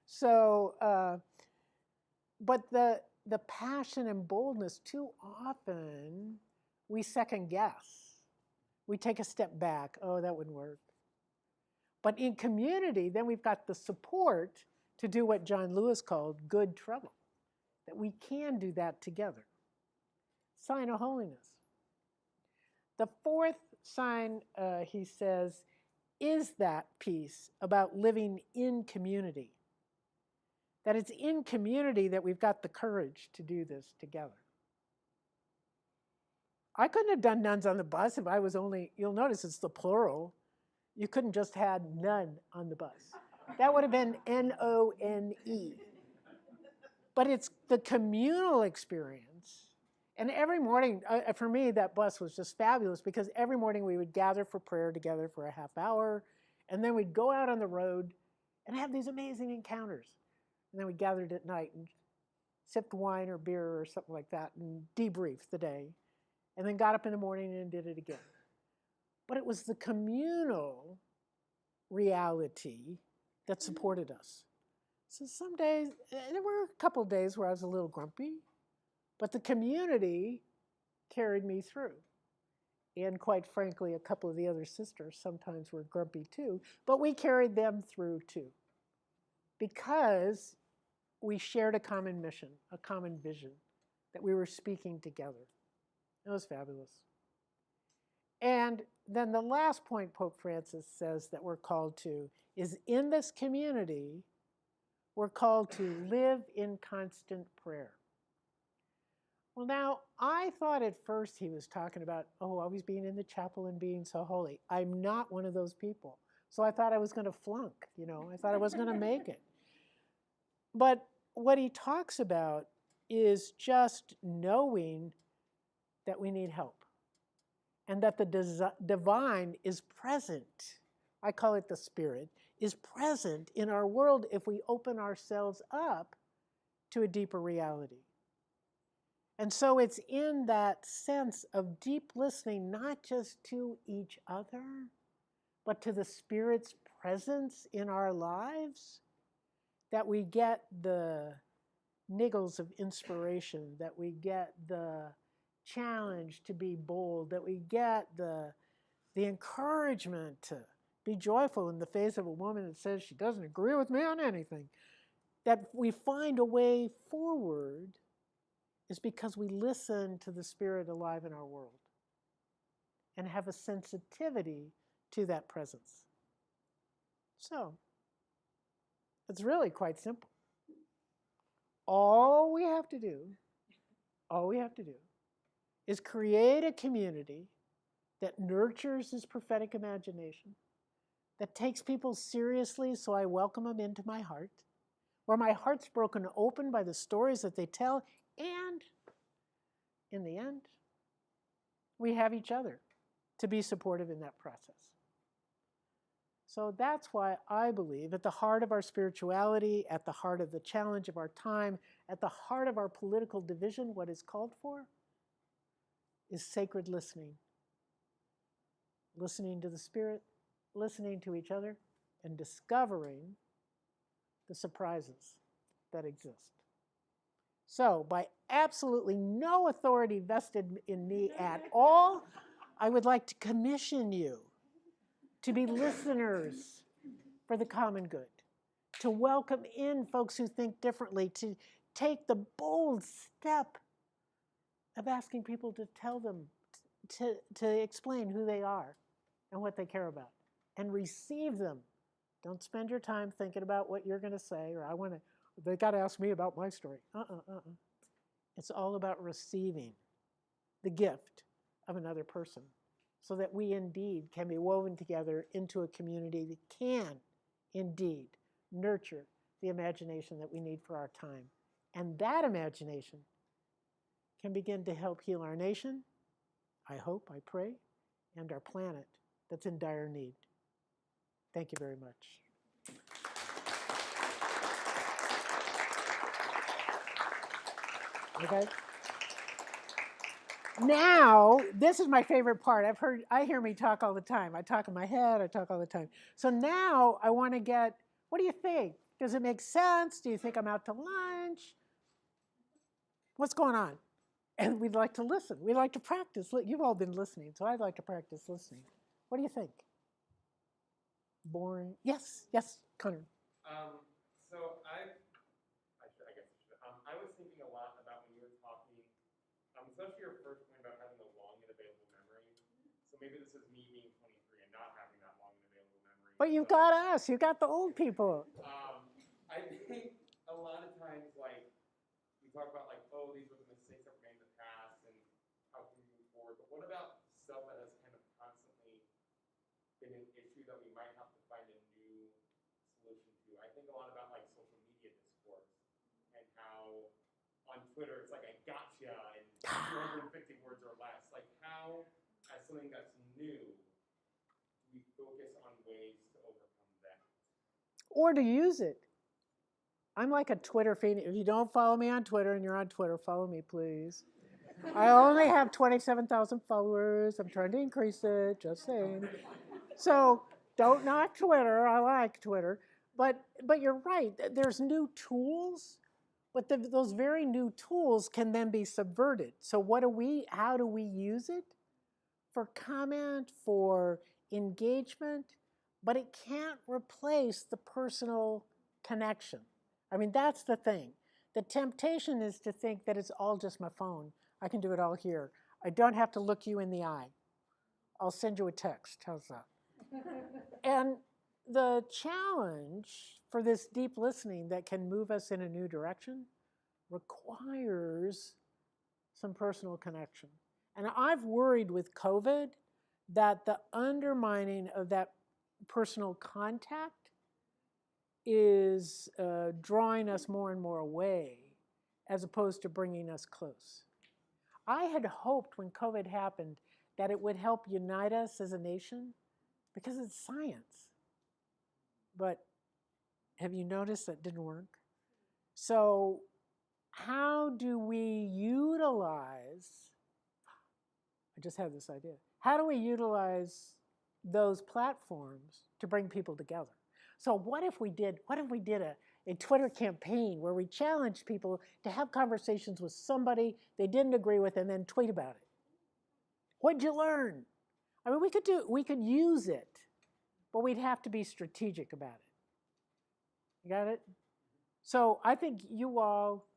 So, but the passion and boldness, too often we second guess. We take a step back. Oh, that wouldn't work. But in community, then we've got the support to do what John Lewis called good trouble, that we can do that together. Sign of holiness. The fourth sign, he says, is that piece about living in community. That it's in community that we've got the courage to do this together. I couldn't have done nuns on the bus if I was only, you'll notice it's the plural. You couldn't just had none on the bus. That would have been N-O-N-E. But it's the communal experience. And every morning, for me, that bus was just fabulous because every morning we would gather for prayer together for a half hour, and then we'd go out on the road and have these amazing encounters. And then we gathered at night and sipped wine or beer or something like that and debriefed the day, and then got up in the morning and did it again. But it was the communal reality that supported us. So some days, there were a couple days where I was a little grumpy, but the community carried me through. And quite frankly, a couple of the other sisters sometimes were grumpy too, but we carried them through too. Because we shared a common mission, a common vision, that we were speaking together. It was fabulous. And then the last point Pope Francis says that we're called to is in this community, we're called to live in constant prayer. Well, now, I thought at first he was talking about, oh, always being in the chapel and being so holy. I'm not one of those people. So I thought I was going to flunk, I thought I was going to make it. But what he talks about is just knowing that we need help and that the divine is present. I call it the spirit, is present in our world if we open ourselves up to a deeper reality. And so it's in that sense of deep listening, not just to each other, but to the Spirit's presence in our lives, that we get the niggles of inspiration, that we get the challenge to be bold, that we get the encouragement to be joyful in the face of a woman that says she doesn't agree with me on anything, that we find a way forward is because we listen to the Spirit alive in our world and have a sensitivity to that presence. So, it's really quite simple. All we have to do is create a community that nurtures this prophetic imagination, that takes people seriously so I welcome them into my heart, where my heart's broken open by the stories that they tell, and in the end, we have each other to be supportive in that process. So that's why I believe at the heart of our spirituality, at the heart of the challenge of our time, at the heart of our political division, what is called for is sacred listening. Listening to the Spirit, listening to each other, and discovering the surprises that exist. So, by absolutely no authority vested in me at all, I would like to commission you to be listeners for the common good, to welcome in folks who think differently, to take the bold step of asking people to tell them, to explain who they are and what they care about, and receive them. Don't spend your time thinking about what you're going to say, or they got to ask me about my story. It's all about receiving the gift of another person so that we indeed can be woven together into a community that can indeed nurture the imagination that we need for our time. And that imagination can begin to help heal our nation, I hope, I pray, and our planet that's in dire need. Thank you very much. Okay. Now, this is my favorite part. I hear me talk all the time. I talk in my head, I talk all the time. So now I want to get, what do you think? Does it make sense? Do you think I'm out to lunch? What's going on? And we'd like to listen. We'd like to practice. You've all been listening, so I'd like to practice listening. What do you think? Boring? Yes, Connor. So I was thinking a lot about when you were talking, especially your first point about having a long and available memory. So maybe this is me being 23 and not having that long and available memory. But you've got us. You've got the old people. I think a lot of times, like, we talk about, like, oh, these were the mistakes that were made in the past and how can we move forward. But what about stuff that has kind of constantly been an issue that we might have to find a new solution to? I think a lot about, like, social media discourse and how on Twitter it's like a gotcha and 250 words or less. Like, how, as something that's new, do we focus on ways to overcome that? Or to use it. I'm like a Twitter fiend. If you don't follow me on Twitter and you're on Twitter, follow me, please. I only have 27,000 followers. I'm trying to increase it, just saying. So don't knock Twitter. I like Twitter. But you're right. There's new tools, but those very new tools can then be subverted. So how do we use it? For comment, for engagement, but it can't replace the personal connection. I mean, that's the thing. The temptation is to think that it's all just my phone. I can do it all here. I don't have to look you in the eye. I'll send you a text. How's that? And the challenge for this deep listening that can move us in a new direction requires some personal connection. And I've worried with COVID that the undermining of that personal contact is drawing us more and more away as opposed to bringing us close. I had hoped when COVID happened that it would help unite us as a nation because it's science. But have you noticed that didn't work? So how do we utilize, I just had this idea, how do we utilize those platforms to bring people together? So what if we did a Twitter campaign where we challenged people to have conversations with somebody they didn't agree with and then tweet about it? What'd you learn? I mean, we could use it, but we'd have to be strategic about it. You got it? So I think you all,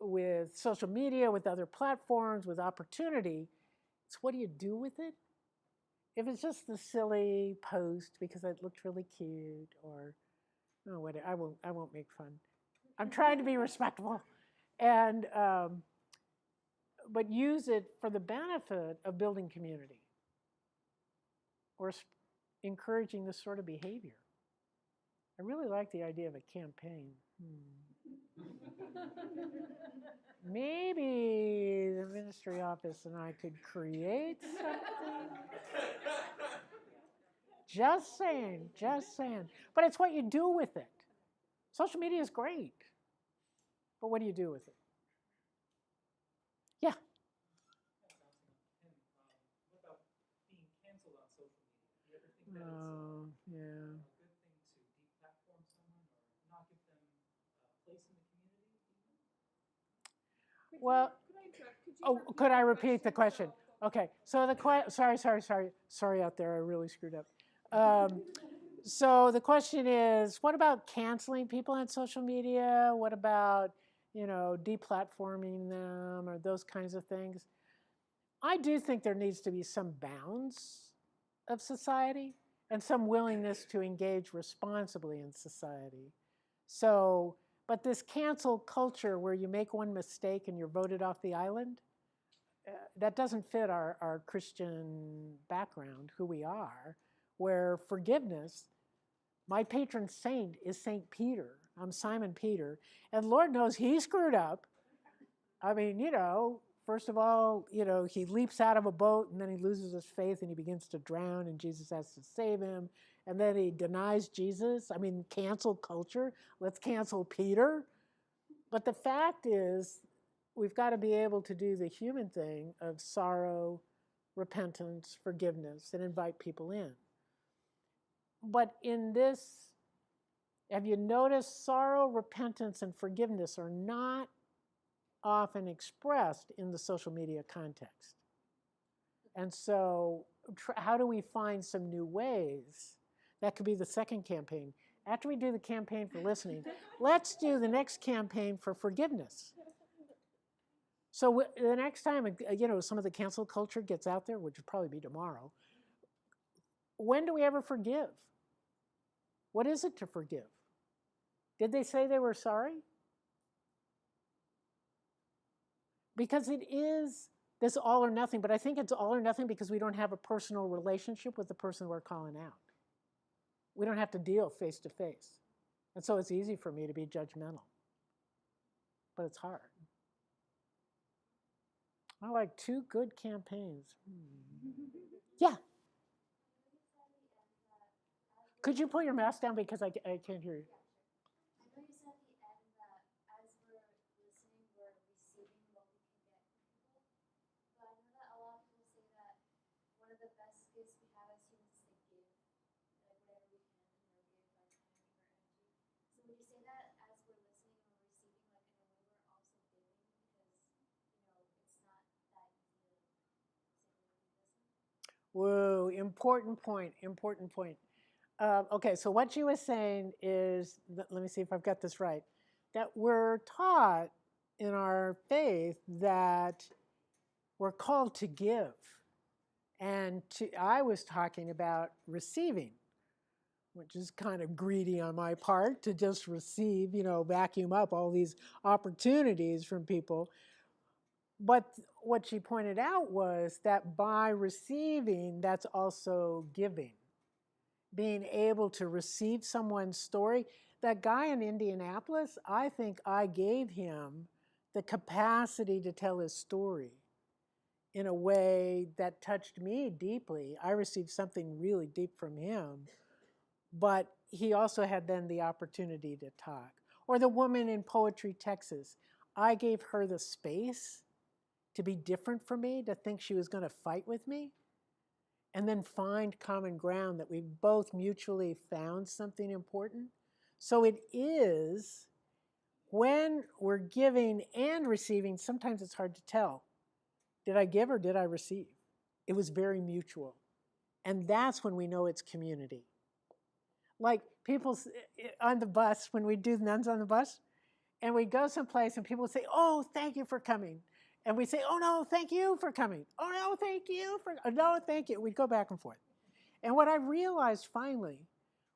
with social media, with other platforms, with opportunity, it's what do you do with it? If it's just the silly post because it looked really cute, or no, whatever, I won't make fun. I'm trying to be respectful, and but use it for the benefit of building community or encouraging this sort of behavior. I really like the idea of a campaign. Maybe the ministry office and I could create something. Just saying, just saying. But it's what you do with it. Social media is great, but what do you do with it? Yeah. What about being canceled on social media? Do you ever think that it's Yeah. a good thing to deplatform someone or not give them a place in the community? Well, could I repeat the question? Okay, so the sorry out there, I really screwed up. So the question is, what about canceling people on social media? What about, deplatforming them or those kinds of things? I do think there needs to be some bounds of society and some willingness to engage responsibly in society. So, but this cancel culture where you make one mistake and you're voted off the island, that doesn't fit our Christian background, who we are, where forgiveness, my patron saint is St. Peter. I'm Simon Peter, and Lord knows he screwed up. I mean, first of all, he leaps out of a boat and then he loses his faith and he begins to drown and Jesus has to save him. And then he denies Jesus. I mean, cancel culture. Let's cancel Peter. But the fact is, we've got to be able to do the human thing of sorrow, repentance, forgiveness, and invite people in. But in this, have you noticed sorrow, repentance, and forgiveness are not often expressed in the social media context? And so how do we find some new ways? That could be the second campaign. After we do the campaign for listening, let's do the next campaign for forgiveness. So the next time, some of the cancel culture gets out there, which will probably be tomorrow, when do we ever forgive? What is it to forgive? Did they say they were sorry? Because it is this all or nothing, but I think it's all or nothing because we don't have a personal relationship with the person we're calling out. We don't have to deal face to face. And so it's easy for me to be judgmental. But it's hard. I like 2 good campaigns. Yeah. Could you pull your mask down because I can't hear you? I know you said at the end that as we're listening, we're receiving what we can get from people. But I know that a lot of people say that one of the best gifts we have as humans is to give, like whatever we can, give like time or energy. So would you say that as we're listening and we're receiving, like in a way we're also giving because, it's not that easy to simply listen? Whoa, important point, important point. Okay, so what you were saying is, let me see if I've got this right, that we're taught in our faith that we're called to give. And I was talking about receiving, which is kind of greedy on my part to just receive, vacuum up all these opportunities from people. But what she pointed out was that by receiving, that's also giving. Being able to receive someone's story. that guy in Indianapolis, I think I gave him the capacity to tell his story in a way that touched me deeply. I received something really deep from him, but he also had then the opportunity to talk. Or the woman in Poetry, Texas, I gave her the space to be different from me, to think she was going to fight with me, and then find common ground that we both mutually found something important. So it is, when we're giving and receiving, sometimes it's hard to tell. Did I give or did I receive? It was very mutual. And that's when we know it's community. Like people on the bus, when we do nuns on the bus, and we go someplace and people say, oh, thank you for coming. And we say, oh, no, thank you for coming. Oh, no, thank you for, no, thank you. We'd go back and forth. And what I realized finally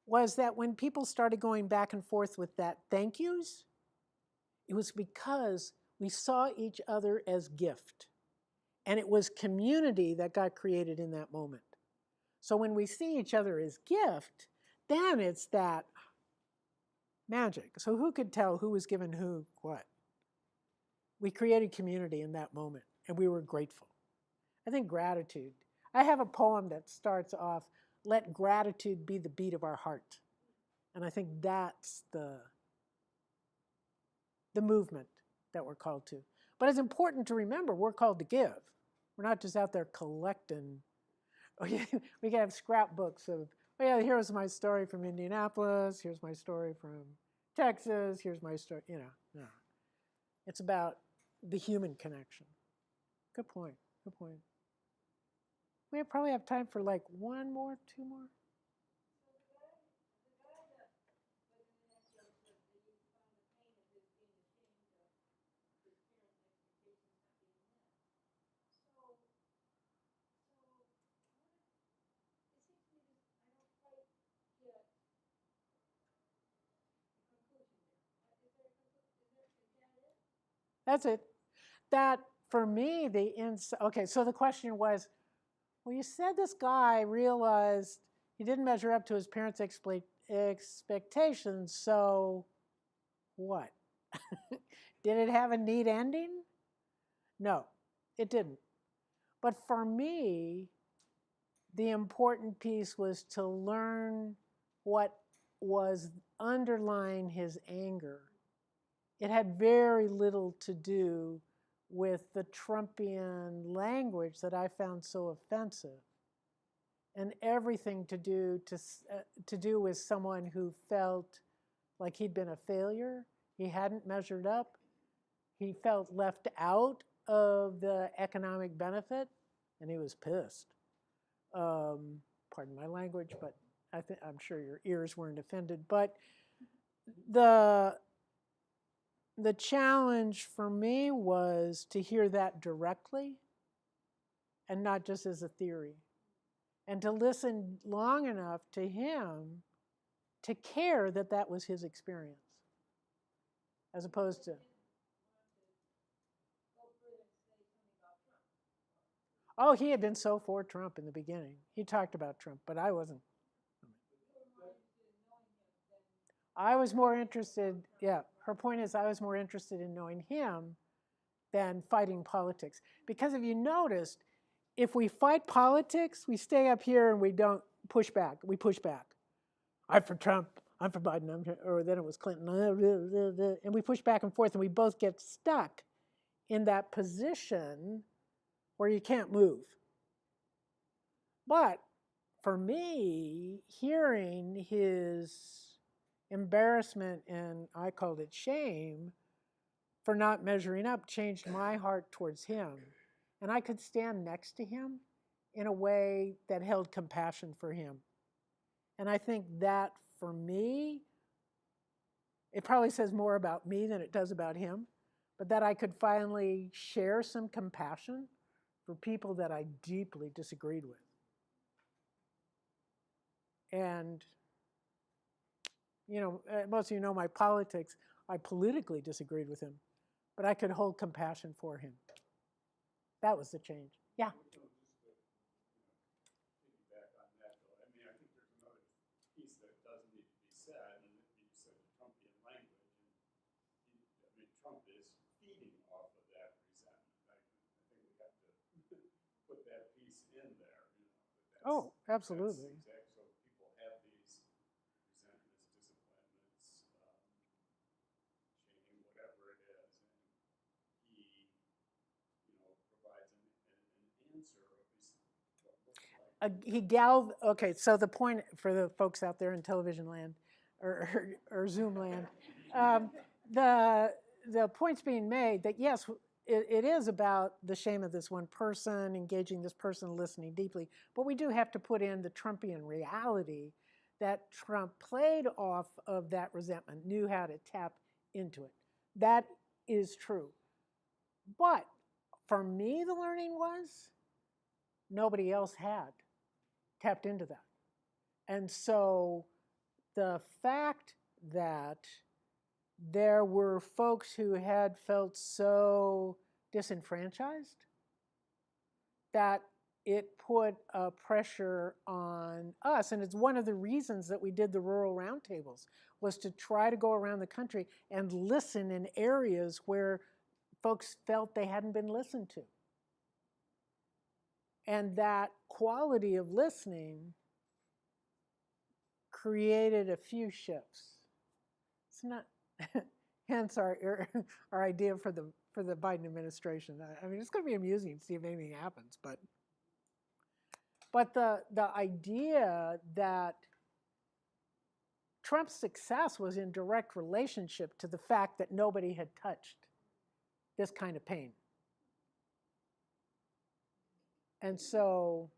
was that when people started going back and forth with that thank yous, it was because we saw each other as gift. And it was community that got created in that moment. So when we see each other as gift, then it's that magic. So who could tell who was given who what? We created community in that moment, and we were grateful. I think gratitude. I have a poem that starts off, let gratitude be the beat of our heart. And I think that's the movement that we're called to. But it's important to remember we're called to give. We're not just out there collecting. We can have scrapbooks of, oh yeah, here's my story from Indianapolis, here's my story from Texas, here's my story, no. It's about the human connection. Good point, good point. We probably have time for like one more, two more. That's it. That, for me, okay, so the question was, well, you said this guy realized he didn't measure up to his parents' expectations, so what? Did it have a neat ending? No, it didn't. But for me, the important piece was to learn what was underlying his anger. It had very little to do with the Trumpian language that I found so offensive, and everything to do with someone who felt like he'd been a failure, he hadn't measured up, he felt left out of the economic benefit, and he was pissed. Pardon my language, but I'm sure your ears weren't offended. But the challenge for me was to hear that directly and not just as a theory, and to listen long enough to him to care that that was his experience, as opposed to, oh, he had been so for Trump in the beginning. He talked about Trump, but I wasn't. I was more interested, yeah, her point is I was more interested in knowing him than fighting politics. Because if you noticed, if we fight politics, we stay up here and we don't push back. We push back. I'm for Trump, I'm for Biden, or then it was Clinton, and we push back and forth, and we both get stuck in that position where you can't move. But for me, hearing his embarrassment, and I called it shame, for not measuring up, changed my heart towards him. And I could stand next to him in a way that held compassion for him. And I think that, for me, it probably says more about me than it does about him, but that I could finally share some compassion for people that I deeply disagreed with. And most of you know my politics. I politically disagreed with him, but I could hold compassion for him. That was the change. Yeah. Piggyback on that, though. I mean, I think there's another piece that does need to be said, and you said the Trump is feeding off of that resentment. I think we have to put that piece in there, you know. That Oh, absolutely. That's exact, so people have these resentments, disappointments, shame, whatever it is, and he, you know, provides an answer, or at least what looks like. Okay, so the point for the folks out there in television land or Zoom land, the point's being made that yes, it is about the shame of this one person, engaging this person, listening deeply, but we do have to put in the Trumpian reality that Trump played off of that resentment, knew how to tap into it. That is true. But for me, the learning was nobody else had tapped into that. And so the fact that there were folks who had felt so disenfranchised that it put a pressure on us. And it's one of the reasons that we did the rural roundtables, was to try to go around the country and listen in areas where folks felt they hadn't been listened to. And that quality of listening created a few shifts. It's not, hence our idea for the Biden administration. I mean, it's going to be amusing to see if anything happens, but the idea that Trump's success was in direct relationship to the fact that nobody had touched this kind of pain. And so,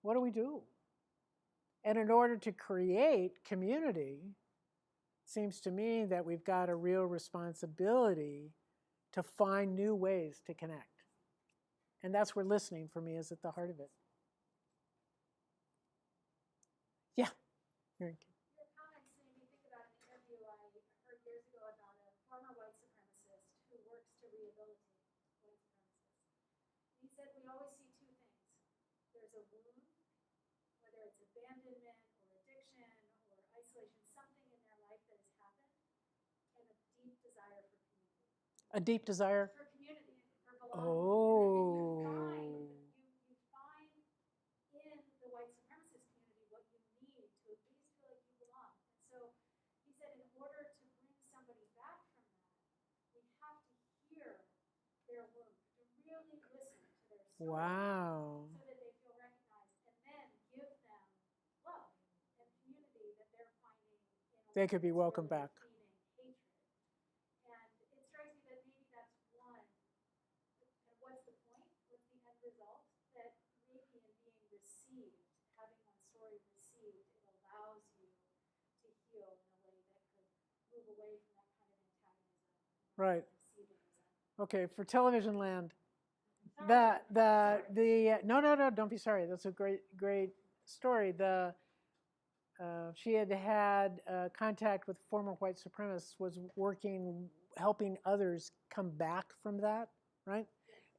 what do we do? And in order to create community, it seems to me that we've got a real responsibility to find new ways to connect. And that's where listening for me is at the heart of it. Yeah. Your comments made me think about an interview I heard years ago about a former white supremacist who works to rehabilitate white supremacists. He said we always see two things. There's a wound, whether it's abandonment or addiction or isolation, something in their life that has happened, and a deep desire for community. A deep desire? For community, for belonging. Oh. You find in the white supremacist community what you need to at least feel like you belong. And so he said in order to bring somebody back from that, we have to hear their wound, to really listen to their story. Wow. So that they feel recognized, and then give them love and community that they're finding in a They could be way that's welcome really back. defeating hatred. And it strikes me that maybe that's one. And what's the point? What's the end result? That maybe in being received, having one's story received, it allows you to heal in a way that could move away from that kind of antagonism. Right. Okay, for television land, Sorry. no, don't be sorry. That's a great story. She had contact with former white supremacists, was working, helping others come back from that, right?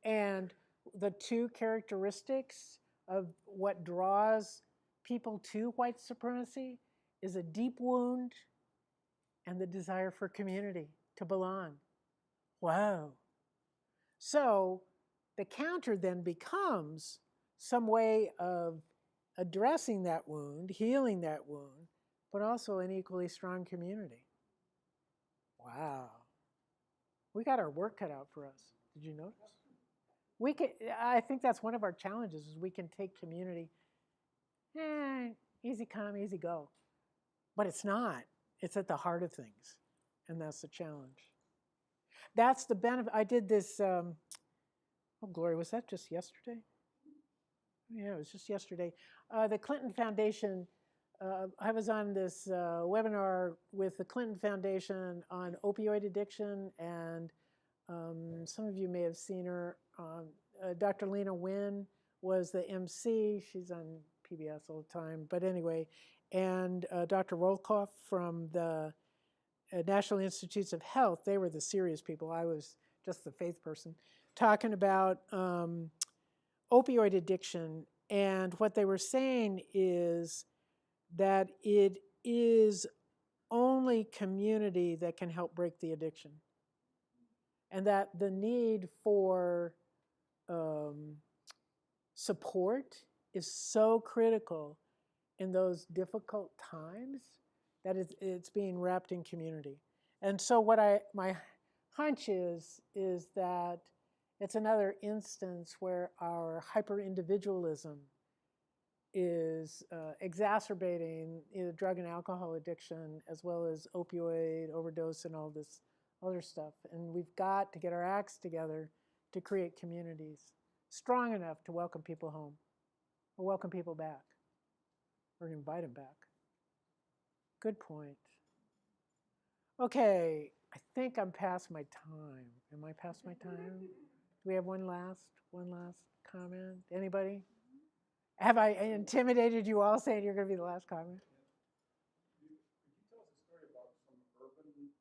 And the two characteristics of what draws people to white supremacy is a deep wound and the desire for community, to belong. Wow. So the counter then becomes some way of addressing that wound, healing that wound, but also an equally strong community. Wow. We got our work cut out for us. Did you notice? I think that's one of our challenges, is we can take community, easy come, easy go. But it's not. It's at the heart of things. And that's the challenge. That's the benefit. I did this, oh, Glory, was that just yesterday? Yeah, it was just yesterday. The Clinton Foundation, I was on this webinar with the Clinton Foundation on opioid addiction, and some of you may have seen her. Dr. Lena Wynn was the MC. She's on PBS all the time. But anyway, and Dr. Rolkoff from the National Institutes of Health, they were the serious people. I was just the faith person, talking about opioid addiction. And what they were saying is that it is only community that can help break the addiction. And that the need for support is so critical in those difficult times that it's being wrapped in community. And so my hunch is that it's another instance where our hyper-individualism is exacerbating either drug and alcohol addiction as well as opioid overdose and all this other stuff. And we've got to get our acts together to create communities strong enough to welcome people home or welcome people back or invite them back. Good point. Okay, I think I'm past my time. Am I past my time? Do we have one last comment? Anybody? Have I intimidated you all saying you're going to be the last comment? Could you tell us a story about some urban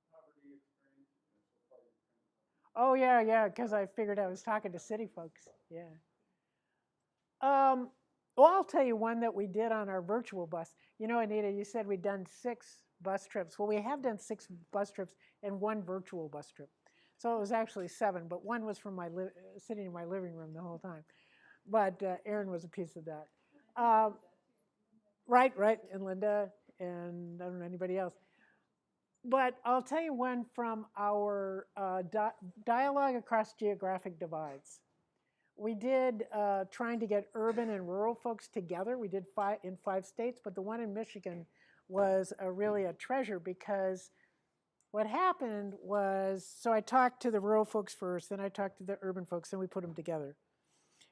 poverty experience? Oh, yeah, because I figured I was talking to city folks. Yeah. Well, I'll tell you one that we did on our virtual bus. You know, Anita, you said we'd done 6 bus trips. Well, we have done 6 bus trips and 1 virtual bus trip. So it was actually 7, but 1 was from sitting in my living room the whole time. But Aaron was a piece of that. Right, and Linda, and I don't know anybody else. But I'll tell you one from our dialogue across geographic divides. We did trying to get urban and rural folks together. We did 5 in 5 states, but the one in Michigan was really a treasure because what happened was, so I talked to the rural folks first, then I talked to the urban folks, and we put them together.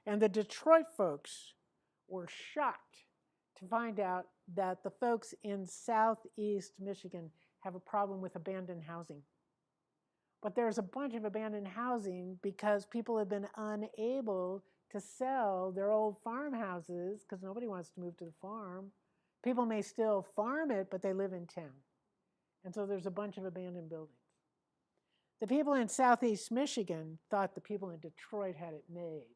And the Detroit folks were shocked to find out that the folks in southeast Michigan have a problem with abandoned housing. But there's a bunch of abandoned housing because people have been unable to sell their old farmhouses because nobody wants to move to the farm. People may still farm it, but they live in town. And so there's a bunch of abandoned buildings. The people in southeast Michigan thought the people in Detroit had it made.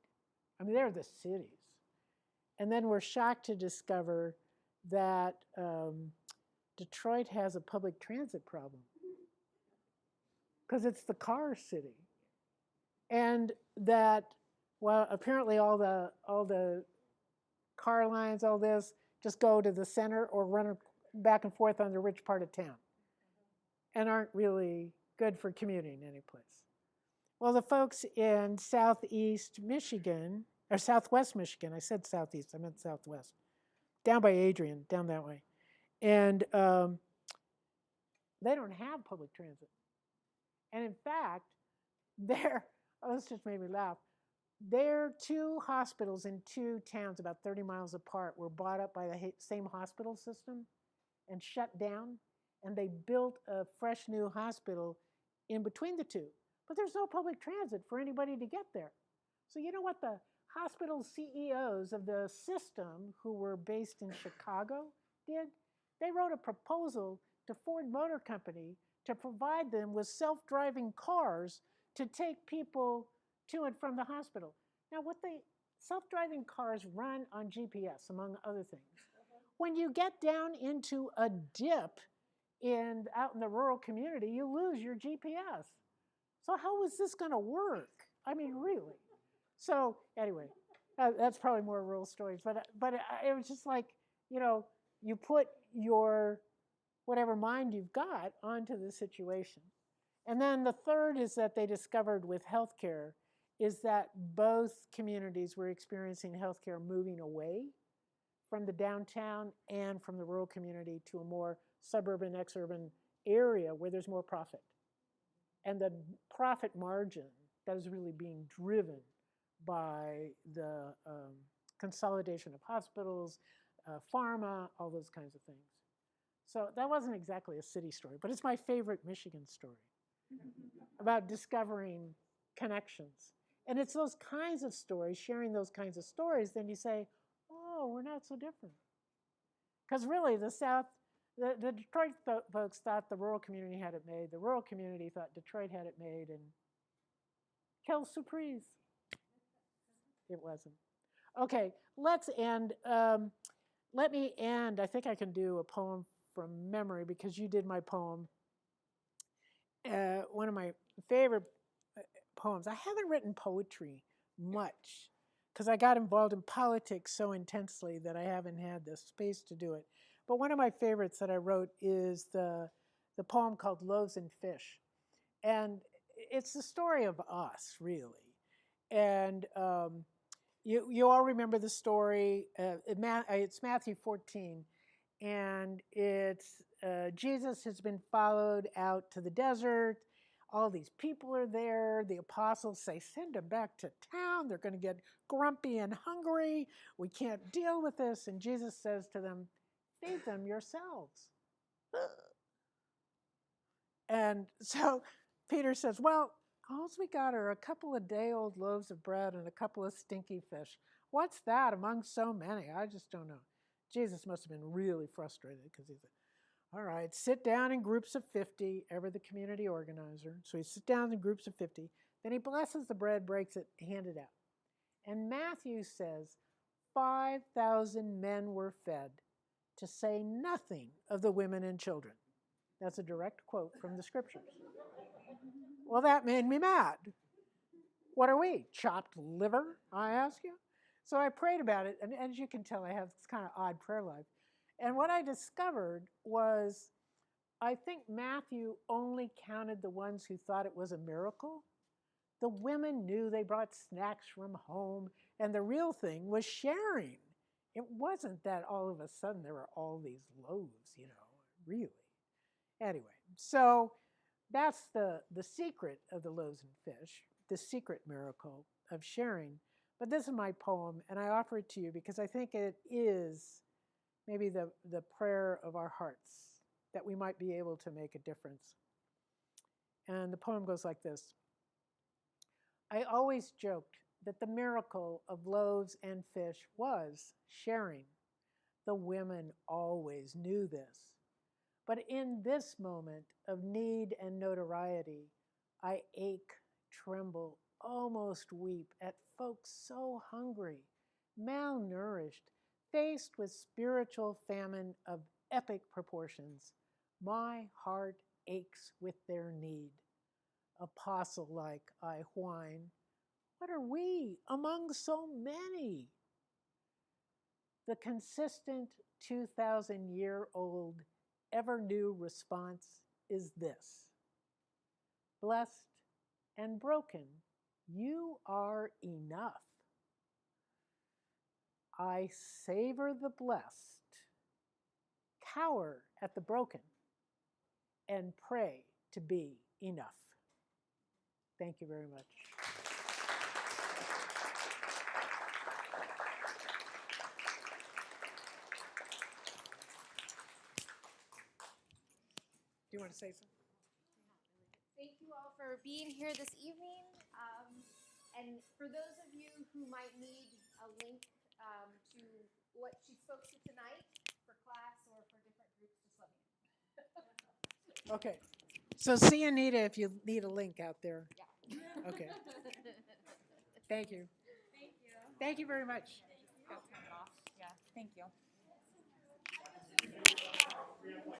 I mean, they're the cities. And then we're shocked to discover that Detroit has a public transit problem because it's the car city. And that, well, apparently all the car lines, all this, just go to the center or run back and forth on the rich part of town and aren't really good for commuting anyplace. Well, the folks in southeast Michigan, or southwest Michigan, I said southeast, I meant southwest, down by Adrian, down that way. And they don't have public transit. And in fact, this just made me laugh. Their 2 hospitals in 2 towns about 30 miles apart were bought up by the same hospital system and shut down. And they built a fresh new hospital in between the 2. But there's no public transit for anybody to get there. So you know what the hospital CEOs of the system who were based in Chicago did? They wrote a proposal to Ford Motor Company to provide them with self-driving cars to take people to and from the hospital. Now, self-driving cars run on GPS, among other things. When you get down into a dip out in the rural community, you lose your GPS. So how was this going to work? I mean, really? So anyway, that's probably more rural stories. But it was just like, you put your whatever mind you've got onto the situation. And then the third is that they discovered with healthcare is that both communities were experiencing healthcare moving away from the downtown and from the rural community to a more suburban, exurban area where there's more profit. And the profit margin that is really being driven by the consolidation of hospitals, pharma, all those kinds of things. So that wasn't exactly a city story, but it's my favorite Michigan story about discovering connections. And it's those kinds of stories, sharing those kinds of stories, then you say, oh, we're not so different. Because really, the Detroit folks thought the rural community had it made. The rural community thought Detroit had it made, and quelle surprise. It wasn't. Okay, let's end. Let me end. I think I can do a poem from memory because you did my poem. One of my favorite poems. I haven't written poetry much because I got involved in politics so intensely that I haven't had the space to do it. But one of my favorites that I wrote is the poem called Loaves and Fish. And it's the story of us, really. And you all remember the story. It's Matthew 14. And it's Jesus has been followed out to the desert. All these people are there. The apostles say, send them back to town. They're going to get grumpy and hungry. We can't deal with this. And Jesus says to them, feed them yourselves. And so Peter says, well, all we got are a couple of day-old loaves of bread and a couple of stinky fish. What's that among so many? I just don't know. Jesus must have been really frustrated because he said, all right, sit down in groups of 50, ever the community organizer. So he sits down in groups of 50. Then he blesses the bread, breaks it, hands it out. And Matthew says 5,000 men were fed, to say nothing of the women and children. That's a direct quote from the scriptures. Well, that made me mad. What are we, chopped liver, I ask you? So I prayed about it, and as you can tell, I have this kind of odd prayer life. And what I discovered was, I think Matthew only counted the ones who thought it was a miracle. The women knew they brought snacks from home, and the real thing was sharing. It wasn't that all of a sudden there were all these loaves, really. Anyway, so that's the secret of the loaves and fish, the secret miracle of sharing. But this is my poem, and I offer it to you because I think it is maybe the prayer of our hearts, that we might be able to make a difference. And the poem goes like this. I always joked that the miracle of loaves and fish was sharing. The women always knew this. But in this moment of need and notoriety, I ache, tremble, almost weep at folks so hungry, malnourished, faced with spiritual famine of epic proportions. My heart aches with their need. Apostle-like I whine, what are we among so many? The consistent 2,000-year-old ever-new response is this. Blessed and broken, you are enough. I savor the blessed, cower at the broken, and pray to be enough. Thank you very much. Do you want to say something? Thank you all for being here this evening. And for those of you who might need a link to what she spoke to tonight for class or for different groups, just let me know. Okay. So see Anita if you need a link out there. Yeah. Okay. Thank you. Thank you. Thank you very much. I'll turn it off. Yeah, thank you.